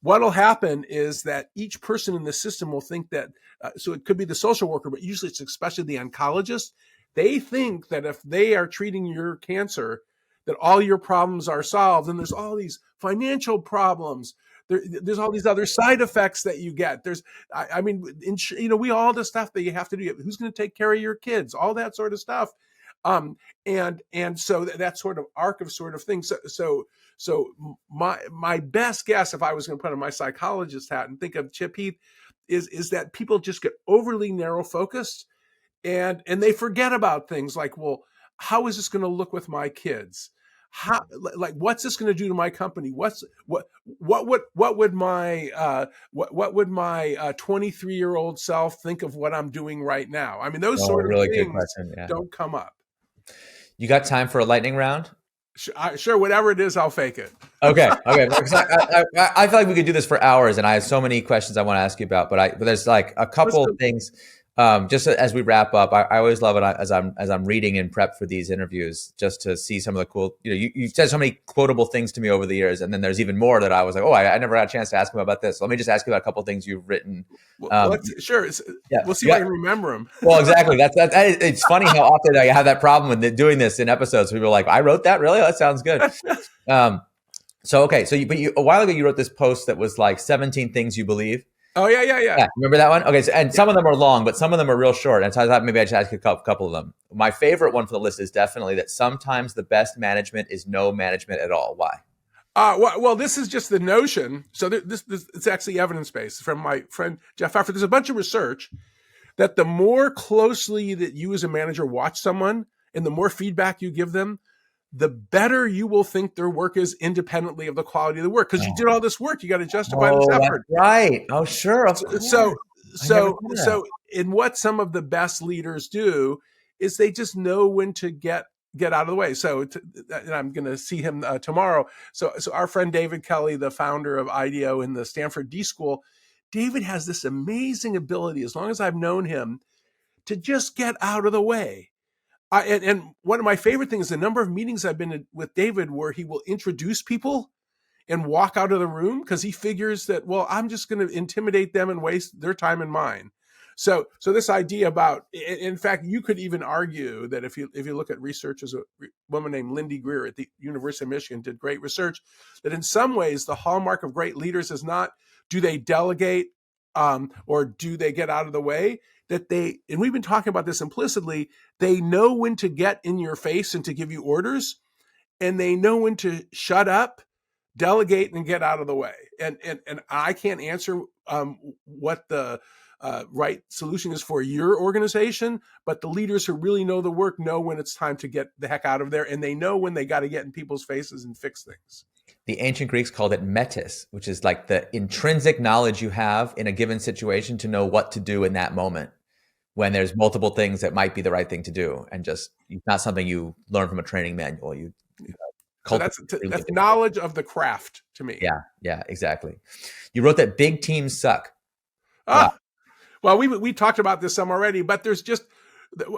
What'll happen is that each person in the system will think that, so it could be the social worker, but usually it's especially the oncologist. They think that if they are treating your cancer, that all your problems are solved. And there's all these financial problems. There's all these other side effects that you get. There's, we all the stuff that you have to do. Who's going to take care of your kids? All that sort of stuff. And so that sort of arc of sort of things. So my best guess, if I was going to put on my psychologist hat and think of Chip Heath, is that people just get overly narrow focused, and they forget about things like, well, how is this going to look with my kids? How, like, what's this going to do to my company? What would my 23-year-old self think of what I'm doing right now? I mean, those sort of really things good question, yeah. don't come up. You got time for a lightning round? Sure, whatever it is, I'll fake it. Okay. I feel like we could do this for hours, and I have so many questions I want to ask you about. But there's like a couple of things. Just as we wrap up, I always love it as I'm reading and prep for these interviews, just to see some of the cool. You said so many quotable things to me over the years, and then there's even more that I was like, oh, I never had a chance to ask him about this. So let me just ask you about a couple of things you've written. Sure. Yeah. We'll see if I can remember them. Well, exactly. It's funny how often I have that problem with doing this in episodes. People are like, I wrote that? Really? That sounds good. So a while ago you wrote this post that was like 17 things you believe. Oh, yeah. Remember that one? Okay, and some of them are long, but some of them are real short. And so I thought maybe I'd just ask you a couple of them. My favorite one for the list is definitely that sometimes the best management is no management at all. Why? Well, this is just the notion. So this it's actually evidence-based from my friend Jeff Pfeffer. There's a bunch of research that the more closely that you as a manager watch someone and the more feedback you give them, the better you will think their work is independently of the quality of the work. Because you did all this work, you got to justify this Oh, that's effort. right. Oh, sure, of course. So, I never so, thought of that. so, in what some of the best leaders do is they just know when to get out of the way. So, and I'm going to see him tomorrow. So our friend David Kelly, the founder of IDEO in the Stanford D School, David has this amazing ability, as long as I've known him, to just get out of the way. And one of my favorite things, the number of meetings I've been in with David where he will introduce people and walk out of the room because he figures that, well, I'm just going to intimidate them and waste their time and mine. So this idea about, in fact, you could even argue that if you look at research, as a woman named Lindy Greer at the University of Michigan did great research, that in some ways the hallmark of great leaders is not do they delegate or do they get out of the way, that they, and we've been talking about this implicitly, they know when to get in your face and to give you orders, and they know when to shut up, delegate, and get out of the way. And I can't answer what the right solution is for your organization, but the leaders who really know the work know when it's time to get the heck out of there, and they know when they got to get in people's faces and fix things. The ancient Greeks called it metis, which is like the intrinsic knowledge you have in a given situation to know what to do in that moment when there's multiple things that might be the right thing to do, and just not something you learn from a training manual. So that's knowledge of the craft to me. Yeah, exactly. You wrote that big teams suck. Well, we talked about this some already, but there's just,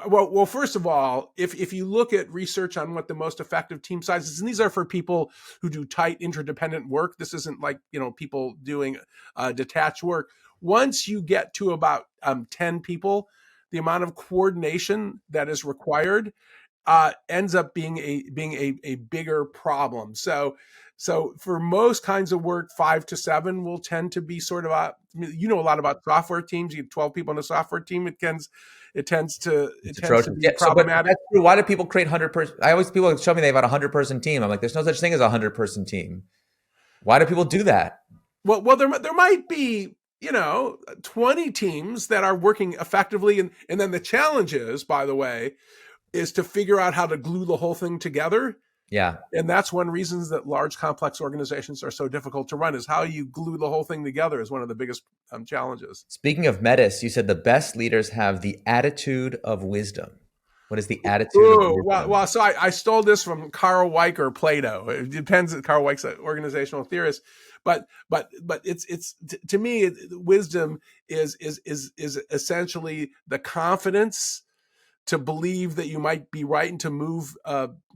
well, first of all, if you look at research on what the most effective team sizes, and these are for people who do tight interdependent work, this isn't like, people doing detached work. Once you get to about 10 people, the amount of coordination that is required ends up being a bigger problem. So for most kinds of work, 5 to 7 will tend to be sort of a lot about software teams. You have 12 people on a software team. It tends to be problematic. So, why do people create 100-person? People show me they have a 100-person team. I'm like, there's no such thing as a 100-person team. Why do people do that? Well, there might be 20 teams that are working effectively, and then the challenge is, by the way, is to figure out how to glue the whole thing together. Yeah. And that's one reason that large, complex organizations are so difficult to run, is how you glue the whole thing together is one of the biggest challenges. Speaking of metis, you said the best leaders have the attitude of wisdom. What is the attitude of wisdom? Well, so I stole this from Carl Weick or Plato. It depends. Carl Weick's an organizational theorist, but it's to me, wisdom is essentially the confidence to believe that you might be right and to move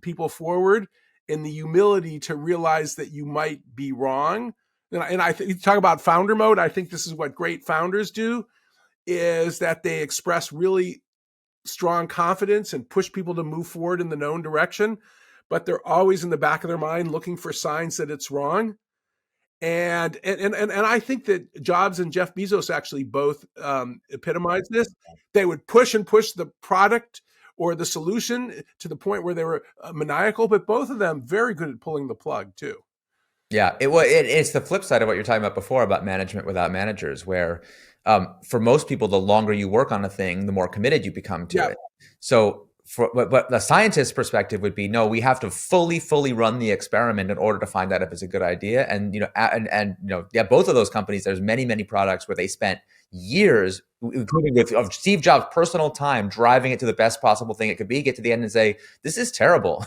people forward, and the humility to realize that you might be wrong. And I think you talk about founder mode. I think this is what great founders do, is that they express really strong confidence and push people to move forward in the known direction, but they're always in the back of their mind looking for signs that it's wrong. And I think that Jobs and Jeff Bezos actually both epitomize this. They would push the product or the solution to the point where they were maniacal, but both of them very good at pulling the plug too. Yeah, it's the flip side of what you're talking about before about management without managers, where for most people, the longer you work on a thing, the more committed you become to it. So but the scientist's perspective would be, no, we have to fully run the experiment in order to find out if it's a good idea. And both of those companies, there's many products where they spent years, including of Steve Jobs' personal time, driving it to the best possible thing it could be, get to the end and say, this is terrible.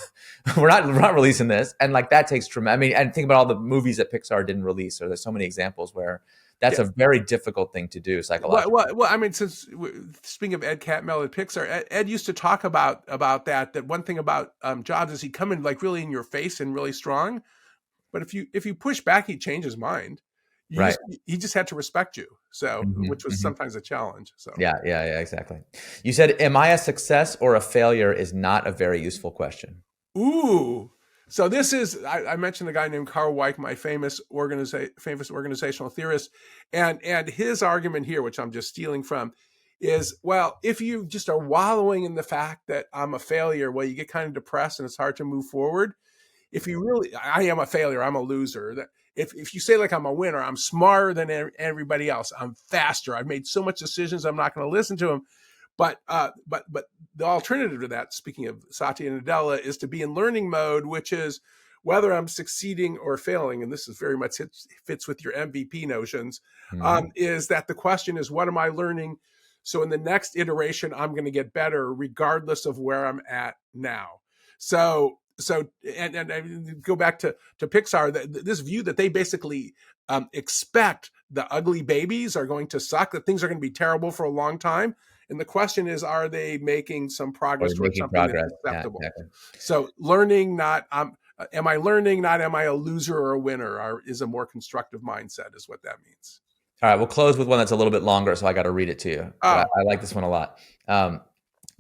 we're not releasing this. And like that takes tremendous, and think about all the movies that Pixar didn't release, or there's so many examples where that's a very difficult thing to do psychologically. Well, since speaking of Ed Catmull at Pixar, Ed used to talk about that one thing about Jobs is he'd come in like really in your face and really strong, but if you push back, he'd change his mind. He just had to respect you, which was sometimes a challenge. So yeah, exactly. You said, "Am I a success or a failure?" is not a very useful question. Ooh. So this is, I mentioned a guy named Carl Weick, my famous organizational theorist, and his argument here, which I'm just stealing from, is, well, if you just are wallowing in the fact that I'm a failure, well, you get kind of depressed and it's hard to move forward. If you really, I am a failure, I'm a loser. If you say like I'm a winner, I'm smarter than everybody else, I'm faster, I've made so much decisions, I'm not going to listen to them. But the alternative to that, speaking of Satya and Nadella, is to be in learning mode, which is whether I'm succeeding or failing, and this is very much fits with your MVP notions, is that the question is, what am I learning? So in the next iteration, I'm going to get better regardless of where I'm at now. So and I go back to Pixar, this view that they basically expect the ugly babies are going to suck, that things are going to be terrible for a long time. And the question is, are they making some progress towards something that's acceptable? Yeah, exactly. So learning, not am I learning, not am I a loser or a winner, is a more constructive mindset is what that means. All right, we'll close with one that's a little bit longer, so I got to read it to you. But I like this one a lot.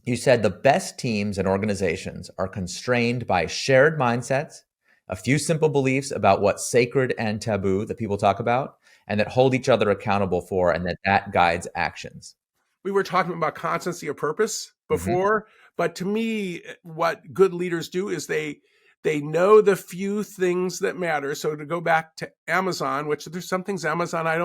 You said the best teams and organizations are constrained by shared mindsets, a few simple beliefs about what's sacred and taboo that people talk about, and that hold each other accountable for, and that guides actions. We were talking about constancy of purpose before, but to me, what good leaders do is they know the few things that matter. So to go back to Amazon, which there's some things Amazon I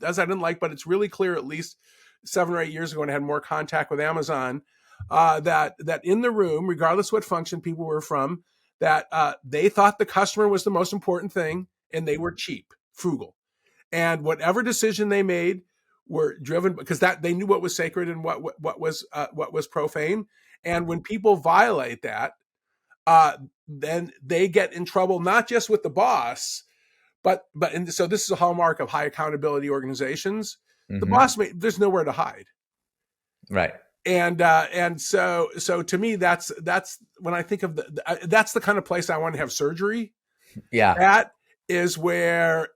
didn't like, but it's really clear, at least 7 or 8 years ago when I had more contact with Amazon, that in the room, regardless what function people were from, that they thought the customer was the most important thing, and they were cheap, frugal. And whatever decision they made were driven because that they knew what was sacred and what was profane. And when people violate that, then they get in trouble, not just with the boss, but so this is a hallmark of high accountability organizations. The boss, there's nowhere to hide. Right. And so to me, that's when I think of that's the kind of place I want to have surgery. Yeah. That is where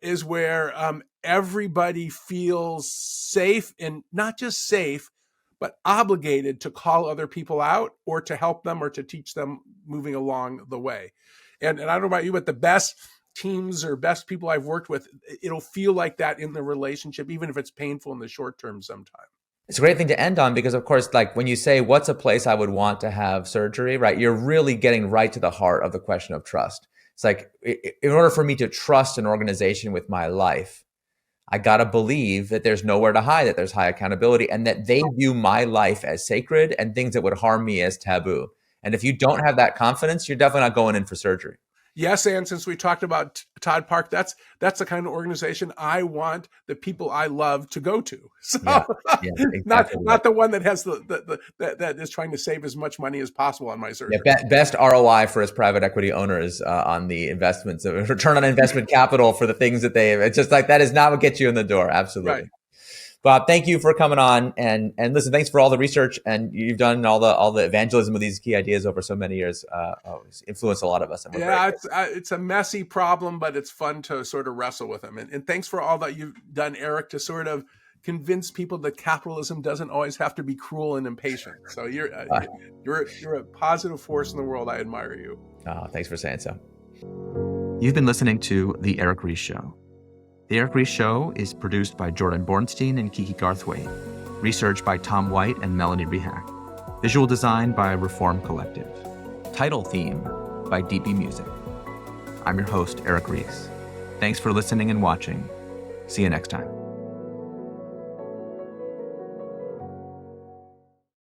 everybody feels safe, and not just safe, but obligated to call other people out or to help them or to teach them moving along the way. And I don't know about you, but the best teams or best people I've worked with, it'll feel like that in the relationship, even if it's painful in the short term sometimes. It's a great thing to end on because, of course, like when you say, what's a place I would want to have surgery, right? You're really getting right to the heart of the question of trust. It's like, in order for me to trust an organization with my life, I got to believe that there's nowhere to hide, that there's high accountability, and that they view my life as sacred and things that would harm me as taboo. And if you don't have that confidence, you're definitely not going in for surgery. Yes, and since we talked about Todd Park, that's the kind of organization I want the people I love to go to. So exactly. not the one that has that is trying to save as much money as possible on my surgery. Yeah, best ROI for its private equity owners on the investments, return on investment capital for the things that it's just like that is not what gets you in the door. Absolutely. Right. Bob, thank you for coming on, and listen, thanks for all the research and you've done all the evangelism of these key ideas over so many years. It's influenced a lot of us. Yeah, it's a messy problem, but it's fun to sort of wrestle with them. And thanks for all that you've done, Eric, to sort of convince people that capitalism doesn't always have to be cruel and impatient. So you're a positive force in the world. I admire you. Oh, thanks for saying so. You've been listening to The Eric Ries Show. The Eric Ries Show is produced by Jordan Bornstein and Kiki Garthwaite. Research by Tom White and Melanie Rehack. Visual design by Reform Collective. Title theme by DB Music. I'm your host, Eric Ries. Thanks for listening and watching. See you next time.